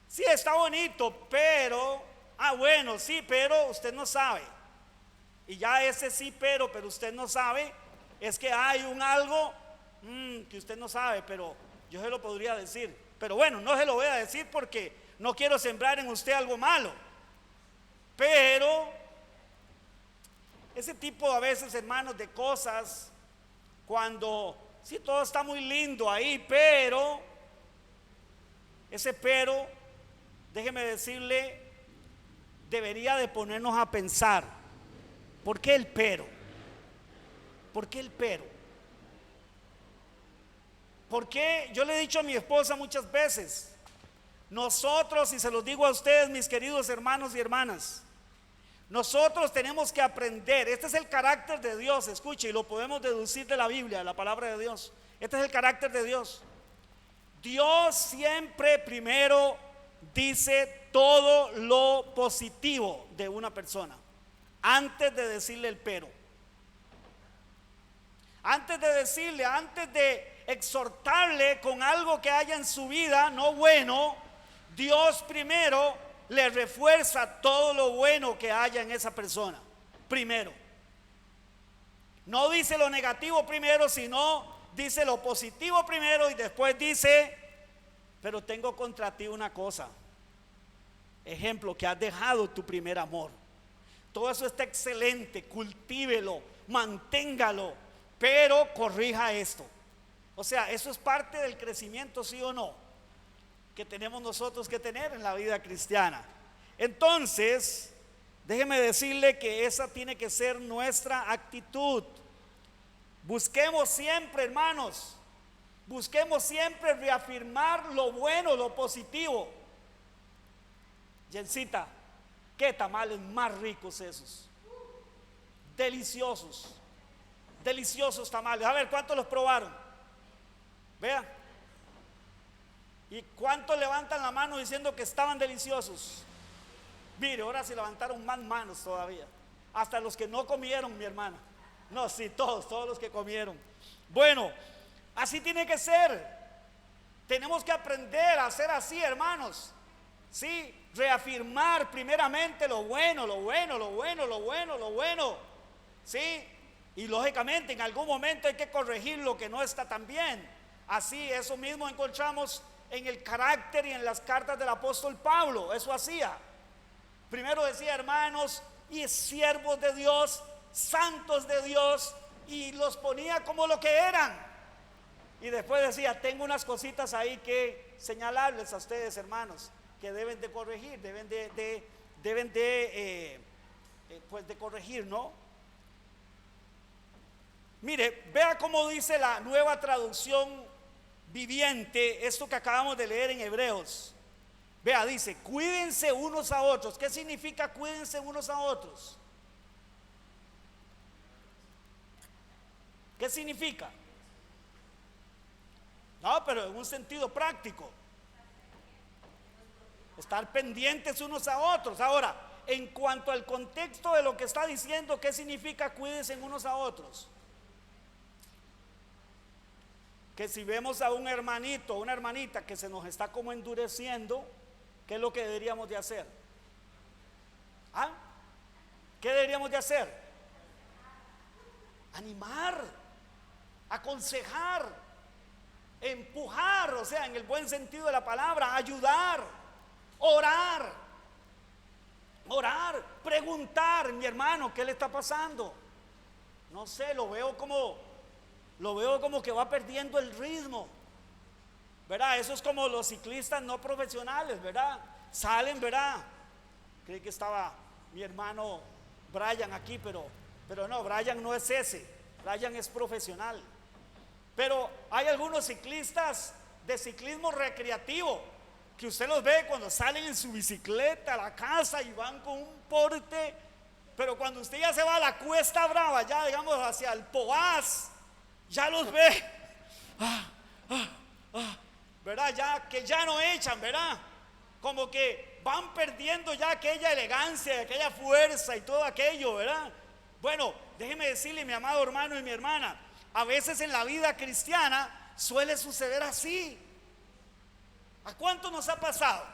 Sí, está bonito, pero, bueno, sí, pero usted no sabe. Y ya ese sí, pero usted no sabe, es que hay un algo que usted no sabe, pero yo se lo podría decir. Pero bueno, no se lo voy a decir porque no quiero sembrar en usted algo malo. Pero ese tipo a veces, hermanos, de cosas, cuando sí, todo está muy lindo ahí, pero ese pero, déjeme decirle, debería de ponernos a pensar, ¿por qué el pero? ¿Por qué el pero? Porque yo le he dicho a mi esposa muchas veces, nosotros, y se los digo a ustedes, mis queridos hermanos y hermanas, nosotros tenemos que aprender. Este es el carácter de Dios, escuche, y lo podemos deducir de la Biblia, de la palabra de Dios. Este es el carácter de Dios. Dios siempre primero dice todo lo positivo de una persona antes de decirle el pero. Antes de decirle, antes de exhortarle con algo que haya en su vida no bueno, Dios primero le refuerza todo lo bueno que haya en esa persona. Primero. No dice lo negativo primero, sino dice lo positivo primero y después dice, pero tengo contra ti una cosa. Ejemplo, que has dejado tu primer amor. Todo eso está excelente, cultívelo, manténgalo, pero corrija esto. O sea, eso es parte del crecimiento, ¿sí o no?, que tenemos nosotros que tener en la vida cristiana. Entonces, déjeme decirle que esa tiene que ser nuestra actitud. Busquemos siempre, hermanos, busquemos siempre reafirmar lo bueno, lo positivo. Yencita, qué tamales más ricos esos, deliciosos, deliciosos tamales. A ver, ¿cuántos los probaron? Vea. ¿Y cuántos levantan la mano diciendo que estaban deliciosos? Mire, ahora sí levantaron más manos todavía. Hasta los que no comieron, mi hermana. No, sí, todos los que comieron. Bueno, así tiene que ser. Tenemos que aprender a ser así, hermanos. Sí, reafirmar primeramente lo bueno, lo bueno, lo bueno, lo bueno, lo bueno. Sí, y lógicamente en algún momento hay que corregir lo que no está tan bien. Así, eso mismo encontramos en el carácter y en las cartas del apóstol Pablo. Eso hacía. Primero decía hermanos y siervos de Dios, santos de Dios, y los ponía como lo que eran. Y después decía, tengo unas cositas ahí que señalarles a ustedes, hermanos, que deben de corregir, deben de corregir, ¿no? Mire, vea cómo dice la Nueva Traducción Viviente, esto que acabamos de leer en Hebreos. Vea, dice, cuídense unos a otros. ¿Qué significa cuídense unos a otros? ¿Qué significa? No, pero en un sentido práctico. estar pendientes unos a otros. Ahora, en cuanto al contexto de lo que está diciendo, ¿qué significa cuídense unos a otros? Que si vemos a un hermanito o una hermanita que se nos está como endureciendo, ¿qué es lo que deberíamos de hacer? ¿Ah? ¿Qué deberíamos de hacer? Animar, aconsejar, empujar, o sea, en el buen sentido de la palabra, ayudar, orar, preguntar, mi hermano, ¿qué le está pasando? No sé, lo veo como que va perdiendo el ritmo, ¿verdad? Eso es como los ciclistas no profesionales, ¿verdad? Salen, ¿verdad? Creí que estaba mi hermano Brian aquí, pero no, Brian no es ese, Brian es profesional. Pero hay algunos ciclistas de ciclismo recreativo que usted los ve cuando salen en su bicicleta a la casa y van con un porte, pero cuando usted ya se va a la Cuesta Brava, ya digamos hacia el Poás, ya los ve, ¿verdad? Ya que ya no echan, ¿verdad? Como que van perdiendo ya aquella elegancia, aquella fuerza y todo aquello, ¿verdad? Bueno, déjeme decirle, mi amado hermano y mi hermana, a veces en la vida cristiana suele suceder así. ¿A cuánto nos ha pasado?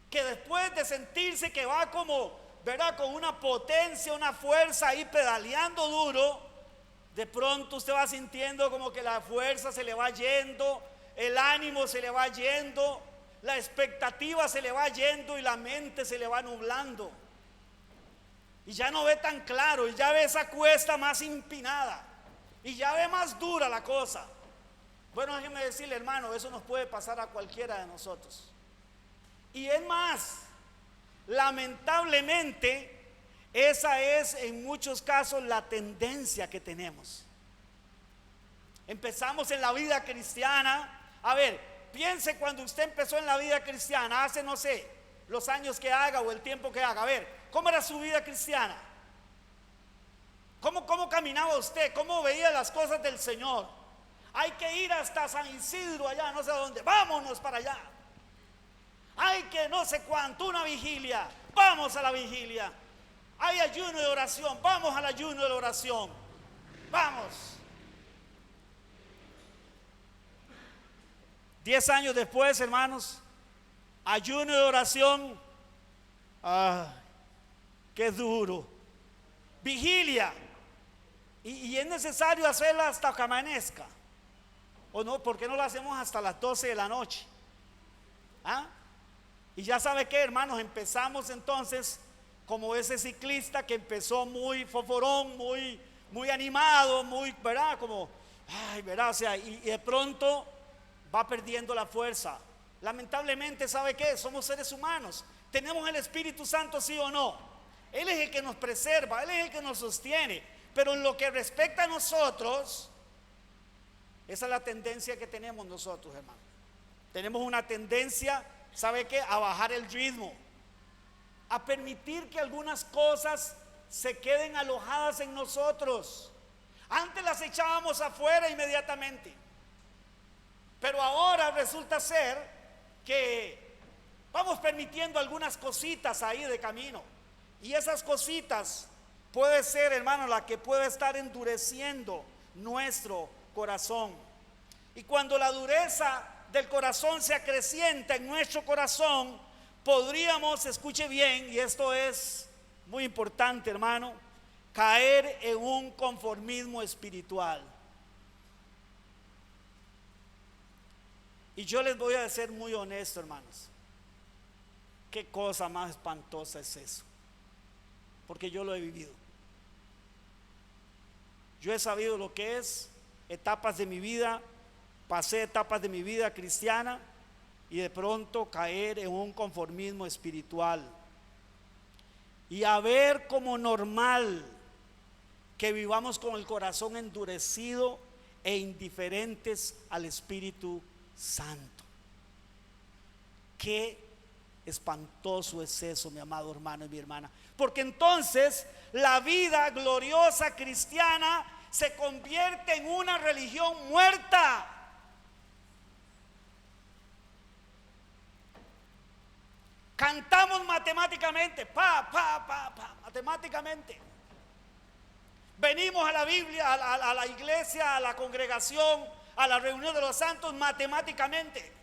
Que después de sentirse que va como, ¿verdad? Con una potencia, una fuerza ahí pedaleando duro, de pronto usted va sintiendo como que la fuerza se le va yendo, el ánimo se le va yendo, la expectativa se le va yendo y la mente se le va nublando. Y ya no ve tan claro, y ya ve esa cuesta más empinada, y ya ve más dura la cosa. Bueno, déjeme decirle, hermano, eso nos puede pasar a cualquiera de nosotros. Y es más, lamentablemente, esa es en muchos casos la tendencia que tenemos. Empezamos en la vida cristiana. A ver, piense cuando usted empezó en la vida cristiana, hace no sé, los años que haga o el tiempo que haga. A ver, ¿cómo era su vida cristiana? ¿Cómo caminaba usted? ¿Cómo veía las cosas del Señor? Hay que ir hasta San Isidro allá, no sé dónde, vámonos para allá. Hay que no sé cuánto, una vigilia, vamos a la vigilia. Hay ayuno de oración, vamos al ayuno de la oración. Vamos. 10 años después, hermanos, ayuno de oración. Qué duro. Vigilia. Y es necesario hacerla hasta que amanezca. ¿O no? ¿Por qué no lo hacemos hasta las 12 de la noche? Y ya sabe qué, hermanos, empezamos entonces como ese ciclista que empezó muy foforón, muy animado, muy, ¿verdad? Como, ¿verdad? O sea, y de pronto va perdiendo la fuerza. Lamentablemente, ¿sabe qué? Somos seres humanos. Tenemos el Espíritu Santo, sí o no. Él es el que nos preserva, Él es el que nos sostiene. Pero en lo que respecta a nosotros, esa es la tendencia que tenemos nosotros, hermanos. Tenemos una tendencia, ¿sabe qué? A bajar el ritmo, a permitir que algunas cosas se queden alojadas en nosotros. Antes las echábamos afuera inmediatamente, pero ahora resulta ser que vamos permitiendo algunas cositas ahí de camino, y esas cositas puede ser, hermano, la que puede estar endureciendo nuestro corazón. Y cuando la dureza del corazón se acrecienta en nuestro corazón, podríamos, escuche bien, y esto es muy importante, hermano, caer en un conformismo espiritual. Y yo les voy a ser muy honesto, hermanos. Qué cosa más espantosa es eso, porque yo lo he vivido. Yo he sabido lo que es etapas de mi vida, pasé etapas de mi vida cristiana y de pronto caer en un conformismo espiritual y a ver como normal que vivamos con el corazón endurecido e indiferentes al Espíritu Santo. Qué espantoso es eso, mi amado hermano y mi hermana, porque entonces la vida gloriosa cristiana se convierte en una religión muerta. Cantamos matemáticamente, matemáticamente. Venimos a la Biblia, a la iglesia, a la congregación, a la reunión de los santos matemáticamente.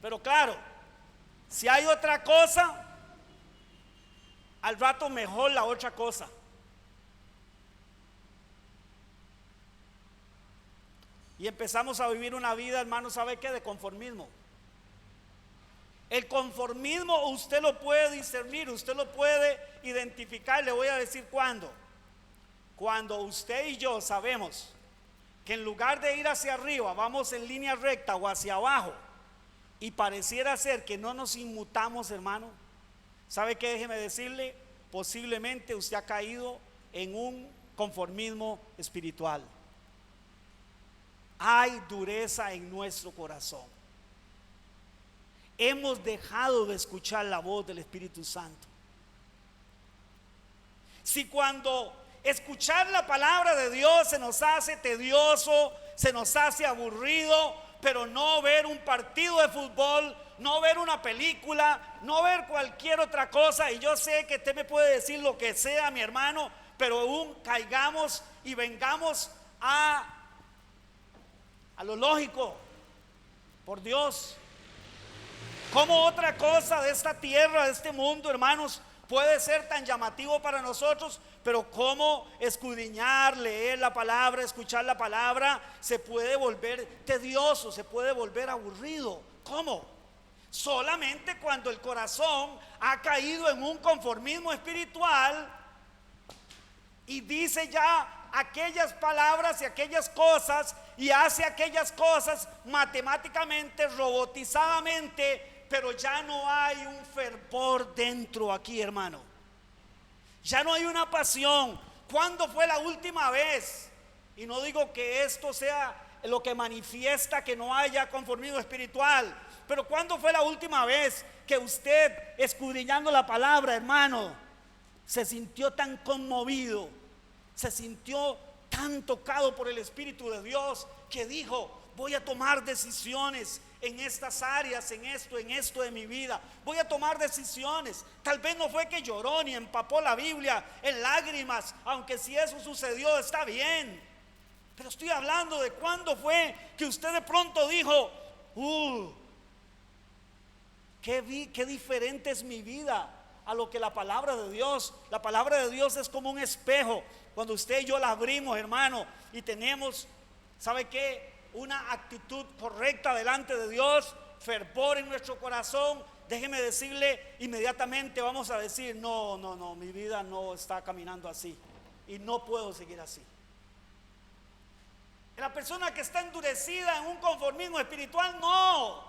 Pero claro, si hay otra cosa, al rato mejor la otra cosa. Y empezamos a vivir una vida, hermano, ¿sabe qué? De conformismo. El conformismo usted lo puede discernir, usted lo puede identificar. Le voy a decir cuándo. Cuando usted y yo sabemos que en lugar de ir hacia arriba vamos en línea recta o hacia abajo, y pareciera ser que no nos inmutamos, hermano. ¿Sabe qué? Déjeme decirle, posiblemente usted ha caído en un conformismo espiritual. Hay dureza en nuestro corazón. Hemos dejado de escuchar la voz del Espíritu Santo. Si cuando escuchar la palabra de Dios se nos hace tedioso, se nos hace aburrido, pero no ver un partido de fútbol, no ver una película, no ver cualquier otra cosa, y yo sé que usted me puede decir lo que sea, mi hermano, pero aún caigamos y vengamos a lo lógico, por Dios. ¿Cómo otra cosa de esta tierra, de este mundo, hermanos, puede ser tan llamativo para nosotros? Pero cómo escudriñar, leer la palabra, escuchar la palabra, se puede volver tedioso, se puede volver aburrido. ¿Cómo? Solamente cuando el corazón ha caído en un conformismo espiritual y dice ya aquellas palabras y aquellas cosas y hace aquellas cosas matemáticamente, robotizadamente, pero ya no hay un fervor dentro aquí, hermano. Ya no hay una pasión. ¿Cuándo fue la última vez? Y no digo que esto sea lo que manifiesta que no haya conformismo espiritual, pero ¿cuándo fue la última vez que usted, escudriñando la palabra, hermano, se sintió tan conmovido, se sintió tan tocado por el Espíritu de Dios, que dijo: voy a tomar decisiones en estas áreas, en esto de mi vida, voy a tomar decisiones? Tal vez no fue que lloró ni empapó la Biblia en lágrimas, aunque si eso sucedió está bien, pero estoy hablando de cuándo fue que usted de pronto dijo: qué diferente es mi vida a lo que la palabra de Dios. La palabra de Dios es como un espejo. Cuando usted y yo la abrimos, hermano, y tenemos, ¿sabe qué? Una actitud correcta delante de Dios, fervor en nuestro corazón, déjeme decirle, inmediatamente vamos a decir: no, mi vida no está caminando así y no puedo seguir así. La persona que está endurecida en un conformismo espiritual, no.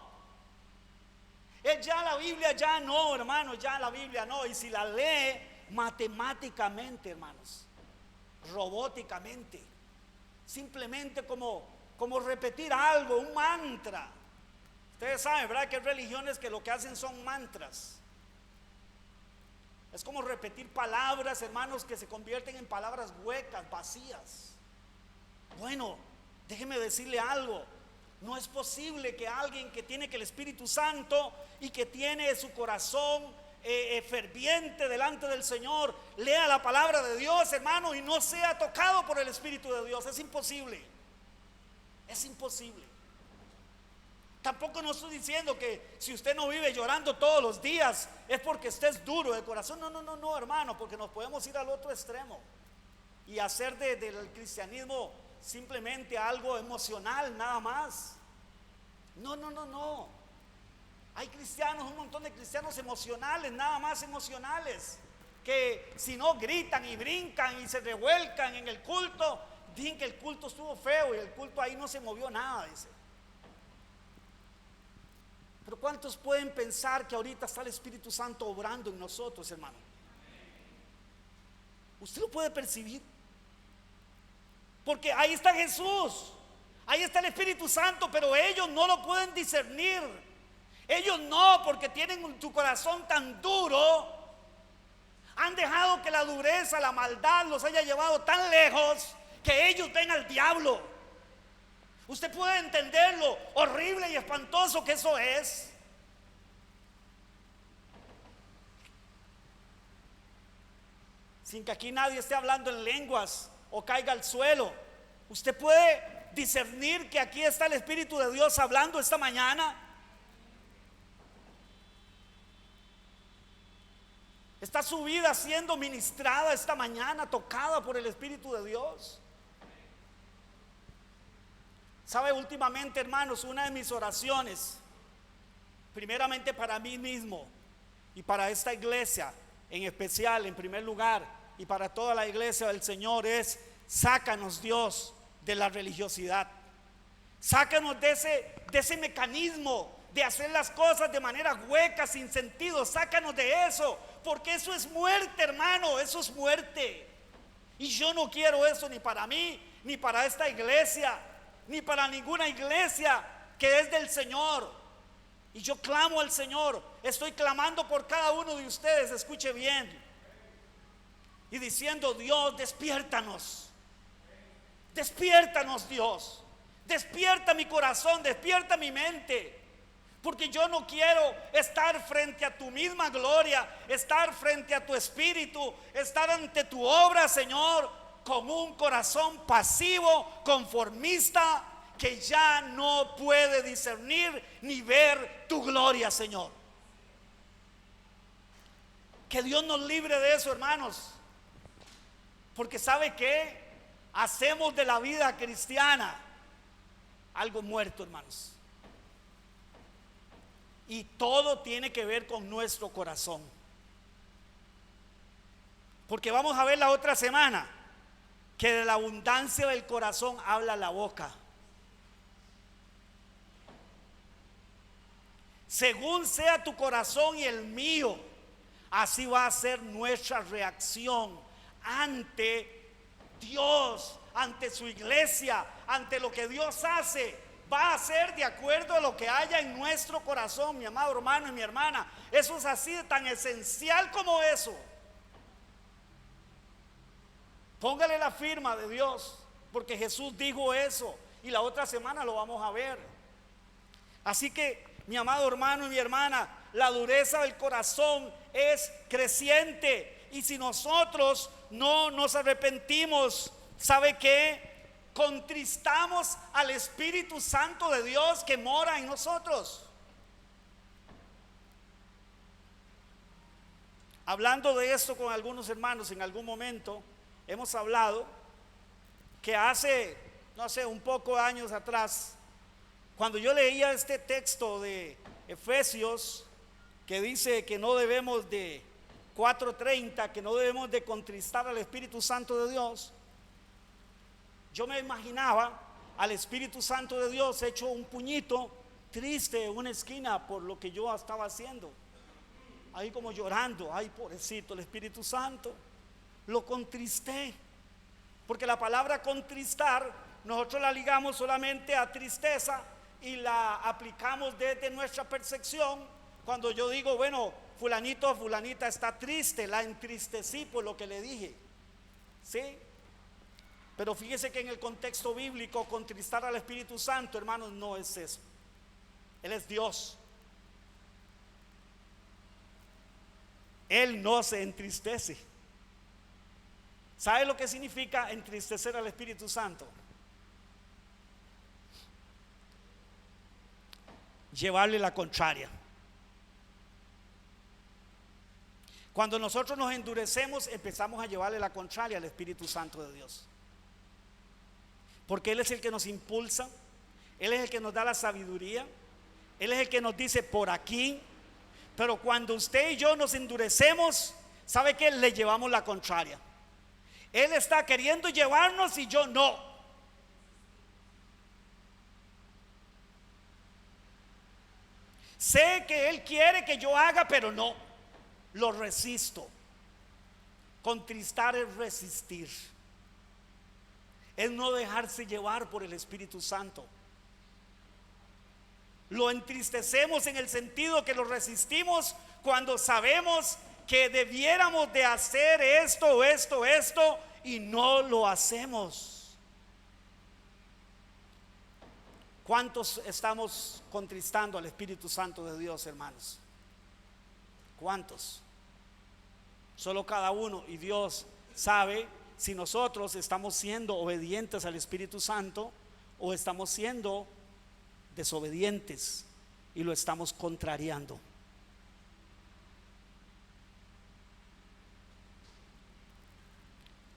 Ya la Biblia ya no, hermano, ya la Biblia no. Y si la lee matemáticamente, hermanos, robóticamente, simplemente como repetir algo, un mantra. Ustedes saben, ¿verdad?, que hay religiones que lo que hacen son mantras. Es como repetir palabras, hermanos, que se convierten en palabras huecas, vacías. Bueno, déjeme decirle algo. No es posible que alguien que tiene que el Espíritu Santo y que tiene su corazón ferviente delante del Señor, lea la palabra de Dios, hermano, y no sea tocado por el Espíritu de Dios. Es imposible. Es imposible. Tampoco no estoy diciendo que si usted no vive llorando todos los días es porque usted es duro de corazón. No, hermano, porque nos podemos ir al otro extremo y hacer del cristianismo simplemente algo emocional, nada más. No. Hay cristianos, un montón de cristianos emocionales, nada más emocionales, que si no gritan y brincan y se revuelcan en el culto, dicen que el culto estuvo feo y el culto ahí no se movió nada, dice. Pero ¿cuántos pueden pensar que ahorita está el Espíritu Santo obrando en nosotros, hermano? Usted lo puede percibir, porque ahí está Jesús, ahí está el Espíritu Santo, pero ellos no lo pueden discernir. Ellos no, porque tienen tu corazón tan duro, han dejado que la dureza, la maldad los haya llevado tan lejos que ellos ven al diablo. Usted puede entender lo horrible y espantoso que eso es. sin que aquí nadie esté hablando en lenguas o caiga al suelo, usted puede discernir que aquí está el Espíritu de Dios hablando esta mañana. ¿Está su vida siendo ministrada esta mañana, tocada por el Espíritu de Dios? Sabe, últimamente, hermanos, una de mis oraciones, primeramente para mí mismo y para esta iglesia en especial, en primer lugar, y para toda la iglesia del Señor, es: sácanos, Dios, de la religiosidad. Sácanos de ese mecanismo de hacer las cosas de manera hueca, sin sentido. Sácanos de eso, porque eso es muerte, hermano, eso es muerte. Y yo no quiero eso ni para mí, ni para esta iglesia, ni para ninguna iglesia que es del Señor. Y yo clamo al Señor, estoy clamando por cada uno de ustedes, escuche bien, y diciendo: Dios, despiértanos. Despiértanos, Dios. Despierta mi corazón, despierta mi mente. Porque yo no quiero estar frente a tu misma gloria, estar frente a tu espíritu, estar ante tu obra, Señor, con un corazón pasivo, conformista, que ya no puede discernir ni ver tu gloria, Señor. Que Dios nos libre de eso, hermanos. Porque ¿sabe qué? Hacemos de la vida cristiana algo muerto, hermanos. Y todo tiene que ver con nuestro corazón. Porque vamos a ver la otra semana que de la abundancia del corazón habla la boca. Según sea tu corazón y el mío, así va a ser nuestra reacción ante Dios, ante su iglesia, ante lo que Dios hace. Va a ser de acuerdo a lo que haya en nuestro corazón, mi amado hermano y mi hermana. Eso es así de tan esencial como eso. Póngale la firma de Dios, porque Jesús dijo eso, y la otra semana lo vamos a ver. Así que, mi amado hermano y mi hermana, la dureza del corazón es creciente, y si nosotros no nos arrepentimos, ¿sabe qué? Contristamos al Espíritu Santo de Dios que mora en nosotros. Hablando de esto con algunos hermanos en algún momento, hemos hablado que hace, no sé, un poco de años atrás, cuando yo leía este texto de Efesios, que dice que no debemos de 4:30, que no debemos de contristar al Espíritu Santo de Dios, yo me imaginaba al Espíritu Santo de Dios hecho un puñito triste en una esquina por lo que yo estaba haciendo, ahí como llorando. Ay, pobrecito el Espíritu Santo, lo contristé. Porque la palabra contristar nosotros la ligamos solamente a tristeza y la aplicamos desde nuestra percepción. Cuando yo digo, bueno, fulanito o fulanita está triste, la entristecí por lo que le dije, ¿sí? Pero fíjese que en el contexto bíblico, contristar al Espíritu Santo, hermanos, no es eso. Él es Dios. Él no se entristece. ¿Sabe lo que significa entristecer al Espíritu Santo? Llevarle la contraria. Cuando nosotros nos endurecemos, empezamos a llevarle la contraria al Espíritu Santo de Dios. Porque Él es el que nos impulsa, Él es el que nos da la sabiduría, Él es el que nos dice por aquí. Pero cuando usted y yo nos endurecemos, ¿sabe qué? Le llevamos la contraria. Él está queriendo llevarnos y yo no. Sé que Él quiere que yo haga, pero no. Lo resisto. Contristar es resistir. Es no dejarse llevar por el Espíritu Santo. Lo entristecemos en el sentido que lo resistimos cuando sabemos que debiéramos de hacer esto y no lo hacemos. ¿Cuántos estamos contristando al Espíritu Santo de Dios, hermanos? ¿Cuántos? Solo cada uno, y Dios sabe si nosotros estamos siendo obedientes al Espíritu Santo o estamos siendo desobedientes y lo estamos contrariando.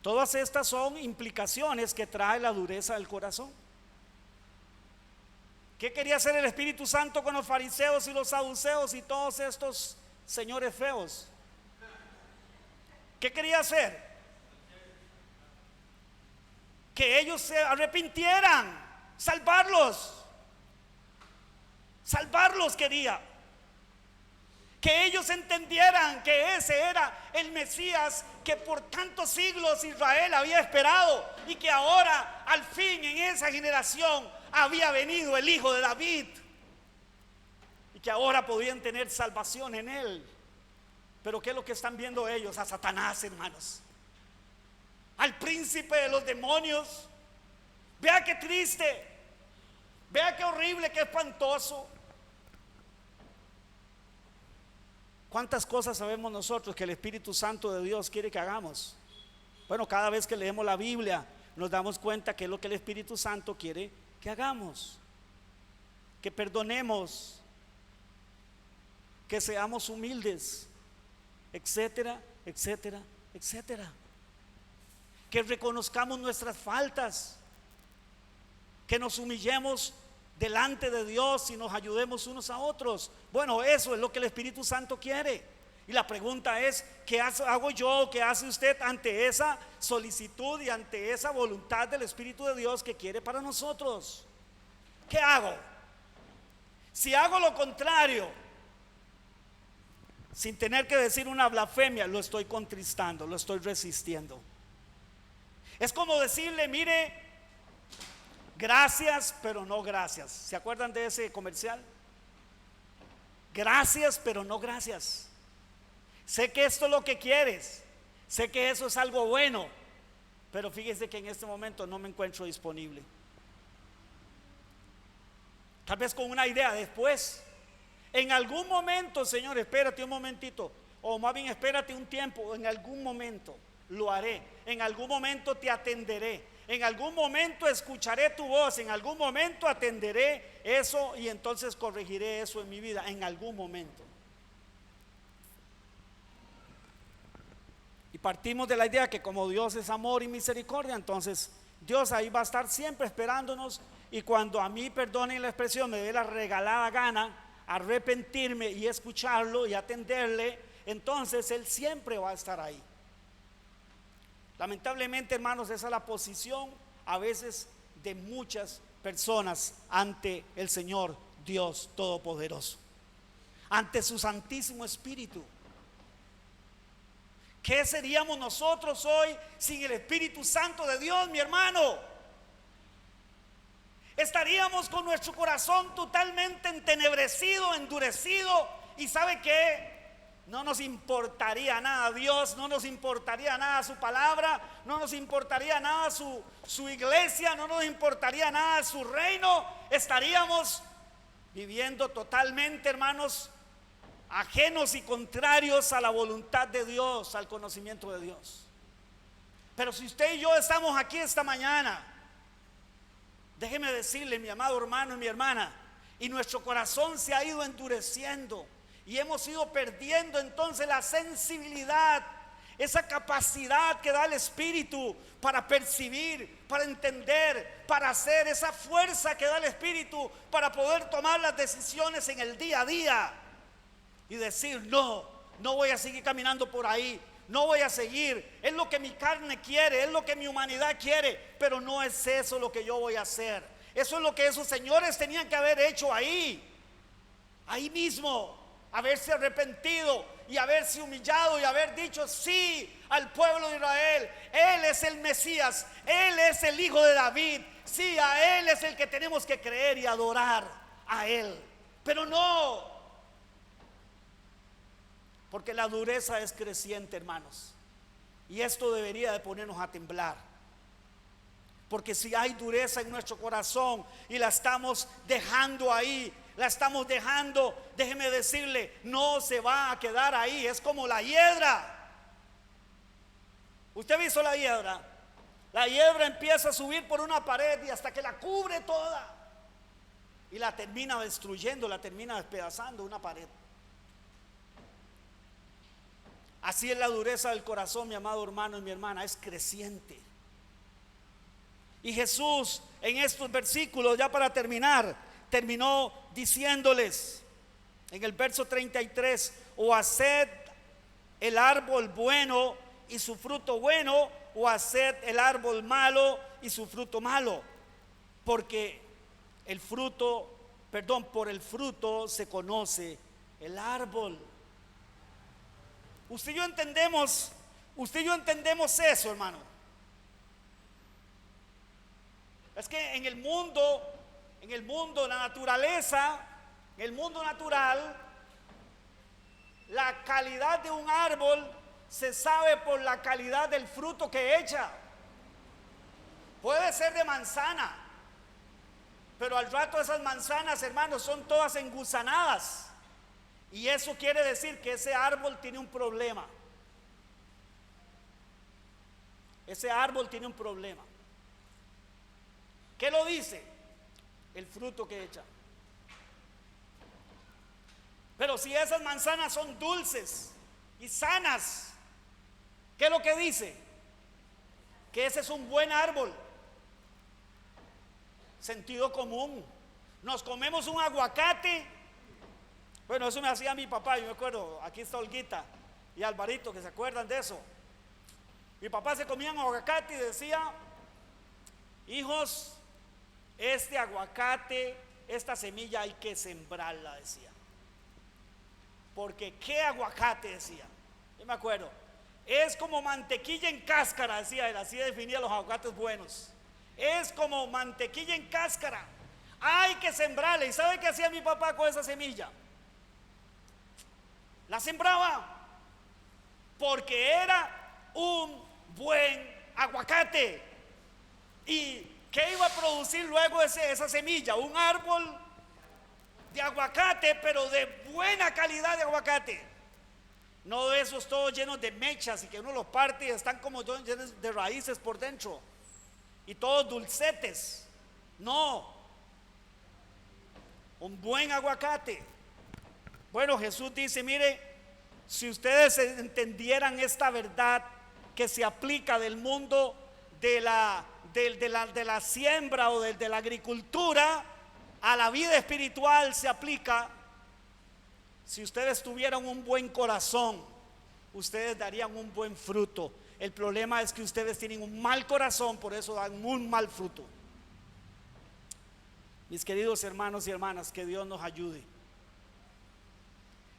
Todas estas son implicaciones que trae la dureza del corazón. ¿Qué quería hacer el Espíritu Santo con los fariseos y los saduceos y todos estos señores feos? ¿Qué quería hacer? Que ellos se arrepintieran, salvarlos quería. Que ellos entendieran que ese era el Mesías que por tantos siglos Israel había esperado, y que ahora al fin en esa generación había venido el Hijo de David, y que ahora podían tener salvación en él. Pero ¿qué es lo que están viendo ellos? A Satanás, hermanos, al príncipe de los demonios. Vea qué triste, vea qué horrible, qué espantoso. ¿Cuántas cosas sabemos nosotros que el Espíritu Santo de Dios quiere que hagamos? Bueno, cada vez que leemos la Biblia nos damos cuenta que es lo que el Espíritu Santo quiere que hagamos: que perdonemos, que seamos humildes, etcétera, etcétera, etcétera. Que reconozcamos nuestras faltas, que nos humillemos delante de Dios y nos ayudemos unos a otros. Bueno, eso es lo que el Espíritu Santo quiere. Y la pregunta es: ¿qué hago yo? ¿Qué hace usted ante esa solicitud y ante esa voluntad del Espíritu de Dios que quiere para nosotros? ¿Qué hago? Si hago lo contrario, sin tener que decir una blasfemia, lo estoy contristando, lo estoy resistiendo. Es como decirle: mire, gracias pero no gracias. ¿Se acuerdan de ese comercial? Gracias pero no gracias. Sé que esto es lo que quieres, sé que eso es algo bueno, pero fíjese que en este momento no me encuentro disponible. Tal vez con una idea después, en algún momento, Señor, espérate un momentito, o más bien espérate un tiempo, en algún momento lo haré, en algún momento te atenderé, en algún momento escucharé tu voz, en algún momento atenderé eso y entonces corregiré eso en mi vida, en algún momento. Y partimos de la idea que como Dios es amor y misericordia, entonces Dios ahí va a estar siempre esperándonos, y cuando a mí, perdonen la expresión, me dé la regalada gana arrepentirme y escucharlo y atenderle, entonces Él siempre va a estar ahí. Lamentablemente, hermanos, esa es la posición a veces de muchas personas ante el Señor Dios Todopoderoso, ante su Santísimo Espíritu. ¿Qué seríamos nosotros hoy sin el Espíritu Santo de Dios, mi hermano? Estaríamos con nuestro corazón totalmente entenebrecido, endurecido, y ¿sabe qué? No nos importaría nada Dios, no nos importaría nada su palabra, no nos importaría nada su iglesia, no nos importaría nada su reino. Estaríamos viviendo totalmente, hermanos, ajenos y contrarios a la voluntad de Dios, al conocimiento de Dios. Pero si usted y yo estamos aquí esta mañana, déjeme decirle, mi amado hermano y mi hermana, y nuestro corazón se ha ido endureciendo y hemos ido perdiendo entonces la sensibilidad, esa capacidad que da el Espíritu para percibir, para entender, para hacer, esa fuerza que da el Espíritu para poder tomar las decisiones en el día a día y decir: no voy a seguir caminando por ahí, no voy a seguir, es lo que mi carne quiere, es lo que mi humanidad quiere, pero no es eso lo que yo voy a hacer. Eso es lo que esos señores tenían que haber hecho ahí mismo, haberse arrepentido y haberse humillado y haber dicho sí al pueblo de Israel: Él es el Mesías, Él es el Hijo de David, sí, a Él es el que tenemos que creer y adorar a Él. Pero no, porque la dureza es creciente, hermanos, y esto debería de ponernos a temblar. Porque si hay dureza en nuestro corazón y la estamos dejando ahí, la estamos dejando, déjeme decirle, no se va a quedar ahí. Es como la hiedra. Usted ha visto la hiedra. La hiedra empieza a subir por una pared y hasta que la cubre toda. Y la termina destruyendo, la termina despedazando una pared. Así es la dureza del corazón, mi amado hermano y mi hermana, es creciente. Y Jesús en estos versículos, ya para terminar, terminó diciéndoles en el verso 33: o haced el árbol bueno y su fruto bueno, o haced el árbol malo y su fruto malo, porque por el fruto se conoce el árbol. Usted y yo entendemos eso, hermano. Es que en el mundo, la naturaleza, en el mundo natural, la calidad de un árbol se sabe por la calidad del fruto que echa. Puede ser de manzana, pero al rato esas manzanas, hermanos, son todas engusanadas. Y eso quiere decir que ese árbol tiene un problema. Ese árbol tiene un problema. ¿Qué lo dice? El fruto que echa. Pero si esas manzanas son dulces y sanas, ¿qué es lo que dice? Que ese es un buen árbol. Sentido común. Nos comemos un aguacate. Bueno, eso me hacía mi papá, yo me acuerdo. Aquí está Olguita y Alvarito, que se acuerdan de eso. Mi papá se comía un aguacate y decía: hijos, este aguacate, esta semilla hay que sembrarla, decía. Porque ¿qué aguacate? Decía. Yo me acuerdo. Es como mantequilla en cáscara, decía él. Así definía los aguacates buenos. Es como mantequilla en cáscara. Hay que sembrarla. ¿Y sabe qué hacía mi papá con esa semilla? La sembraba. Porque era un buen aguacate. ¿Y qué iba a producir luego esa semilla? Un árbol de aguacate, pero de buena calidad de aguacate. No de esos todos llenos de mechas y que uno los parte y están como llenos de raíces por dentro y todos dulcetes. No, un buen aguacate. Bueno, Jesús dice: mire, si ustedes entendieran esta verdad que se aplica del mundo de la siembra o de la agricultura a la vida espiritual, se aplica. Si ustedes tuvieran un buen corazón, ustedes darían un buen fruto. El problema es que ustedes tienen un mal corazón, por eso dan un mal fruto. Mis queridos hermanos y hermanas, que Dios nos ayude.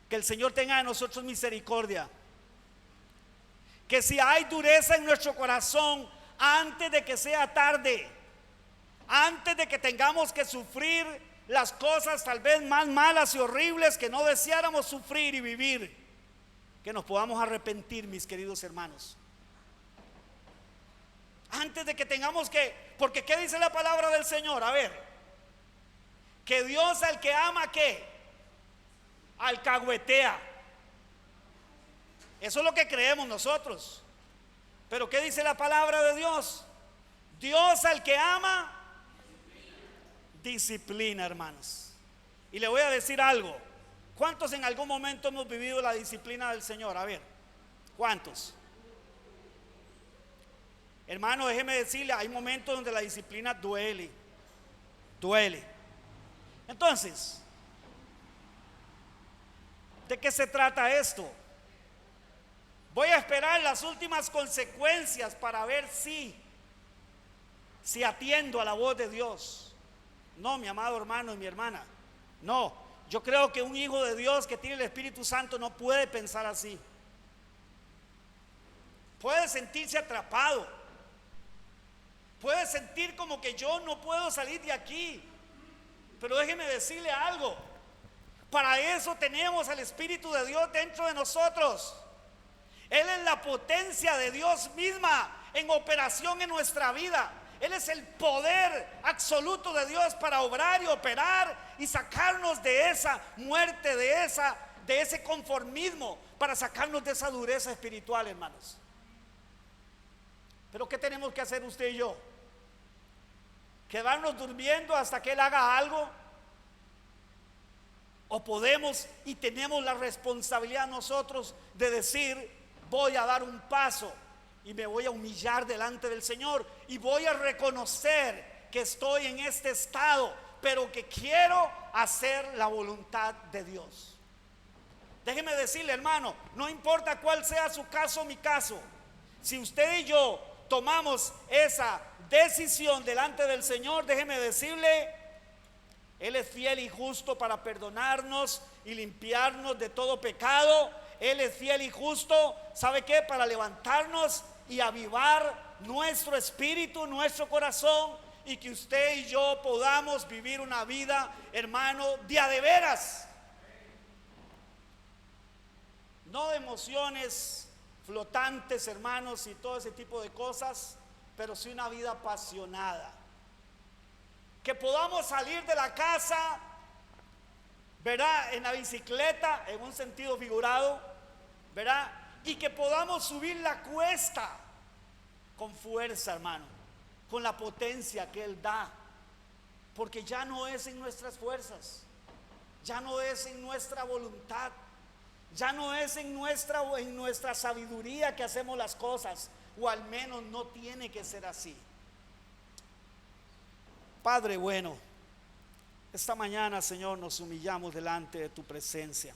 Que el Señor tenga de nosotros misericordia. Que si hay dureza en nuestro corazón, antes de que sea tarde, antes de que tengamos que sufrir las cosas tal vez más malas y horribles que no deseáramos sufrir y vivir, que nos podamos arrepentir, mis queridos hermanos. Antes de que tengamos que, porque ¿qué dice la palabra del Señor? A ver, que Dios al que ama, ¿qué? Alcahuetea. Eso es lo que creemos nosotros. Pero ¿qué dice la palabra de Dios? Dios al que ama disciplina, hermanos. Y le voy a decir algo. ¿Cuántos en algún momento hemos vivido la disciplina del Señor? A ver, ¿cuántos? Hermano, déjeme decirle, hay momentos donde la disciplina duele. Duele. Entonces, ¿de qué se trata esto? Voy a esperar las últimas consecuencias para ver si atiendo a la voz de Dios. No, mi amado hermano y mi hermana, no. Yo creo que un hijo de Dios que tiene el Espíritu Santo no puede pensar así. Puede sentirse atrapado. Puede sentir como que yo no puedo salir de aquí. Pero déjeme decirle algo. Para eso tenemos al Espíritu de Dios dentro de nosotros. Él es la potencia de Dios misma en operación en nuestra vida. Él es el poder absoluto de Dios para obrar y operar y sacarnos de esa muerte, de ese conformismo, para sacarnos de esa dureza espiritual, hermanos. Pero ¿qué tenemos que hacer usted y yo? ¿Quedarnos durmiendo hasta que Él haga algo? ¿O podemos y tenemos la responsabilidad nosotros de decir: voy a dar un paso y me voy a humillar delante del Señor y voy a reconocer que estoy en este estado, pero que quiero hacer la voluntad de Dios? Déjeme decirle, hermano, no importa cuál sea su caso o mi caso, si usted y yo tomamos esa decisión delante del Señor, déjeme decirle, Él es fiel y justo para perdonarnos y limpiarnos de todo pecado. Él es fiel y justo, ¿sabe qué? Para levantarnos y avivar nuestro espíritu, nuestro corazón, y que usted y yo podamos vivir una vida, hermano, de a de veras. No de emociones flotantes, hermanos, y todo ese tipo de cosas, pero sí una vida apasionada. Que podamos salir de la casa, ¿verdad?, en la bicicleta, en un sentido figurado, ¿verdad?, y que podamos subir la cuesta con fuerza, hermano, con la potencia que Él da, porque ya no es en nuestras fuerzas, ya no es en nuestra voluntad, ya no es en nuestra sabiduría que hacemos las cosas, o al menos no tiene que ser así. Padre bueno, esta mañana, Señor, nos humillamos delante de tu presencia.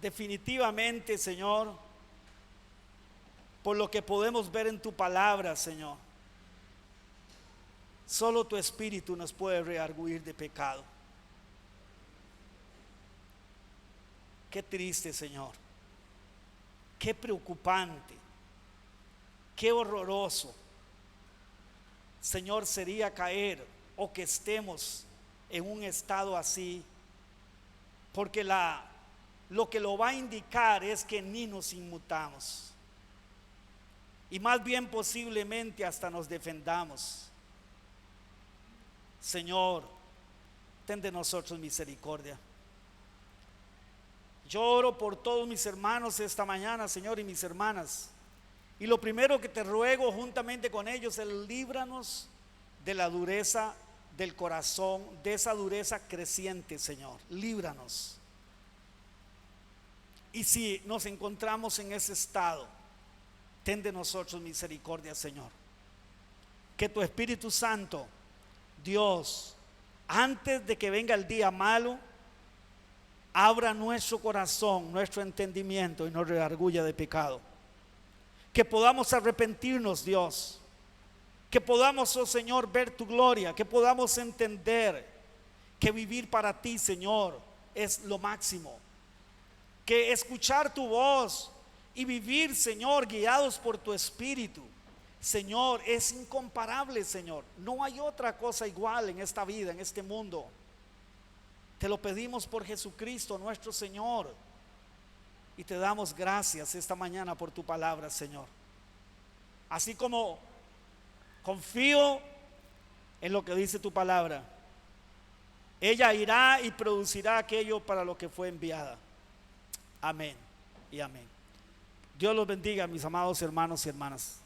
Definitivamente, Señor, por lo que podemos ver en tu palabra, Señor, solo tu Espíritu nos puede redarguir de pecado. Qué triste, Señor, qué preocupante, qué horroroso, Señor, sería caer o que estemos en un estado así, porque lo que lo va a indicar es que ni nos inmutamos, y más bien posiblemente hasta nos defendamos. Señor, ten de nosotros misericordia. Yo oro por todos mis hermanos esta mañana, Señor, y mis hermanas. Y lo primero que te ruego juntamente con ellos es: líbranos de la dureza del corazón, de esa dureza creciente, Señor. Líbranos. Y si nos encontramos en ese estado, ten de nosotros misericordia, Señor. Que tu Espíritu Santo, Dios, antes de que venga el día malo, abra nuestro corazón, nuestro entendimiento, y nos redarguya de pecado. Que podamos arrepentirnos, Dios. Que podamos, oh Señor, ver tu gloria. Que podamos entender que vivir para ti, Señor, es lo máximo. Que escuchar tu voz y vivir, Señor, guiados por tu Espíritu, Señor, es incomparable, Señor. No hay otra cosa igual en esta vida, en este mundo. Te lo pedimos por Jesucristo nuestro Señor, y te damos gracias esta mañana por tu palabra, Señor. Así como confío en lo que dice tu palabra, ella irá y producirá aquello para lo que fue enviada. Amén y amén. Dios los bendiga, mis amados hermanos y hermanas.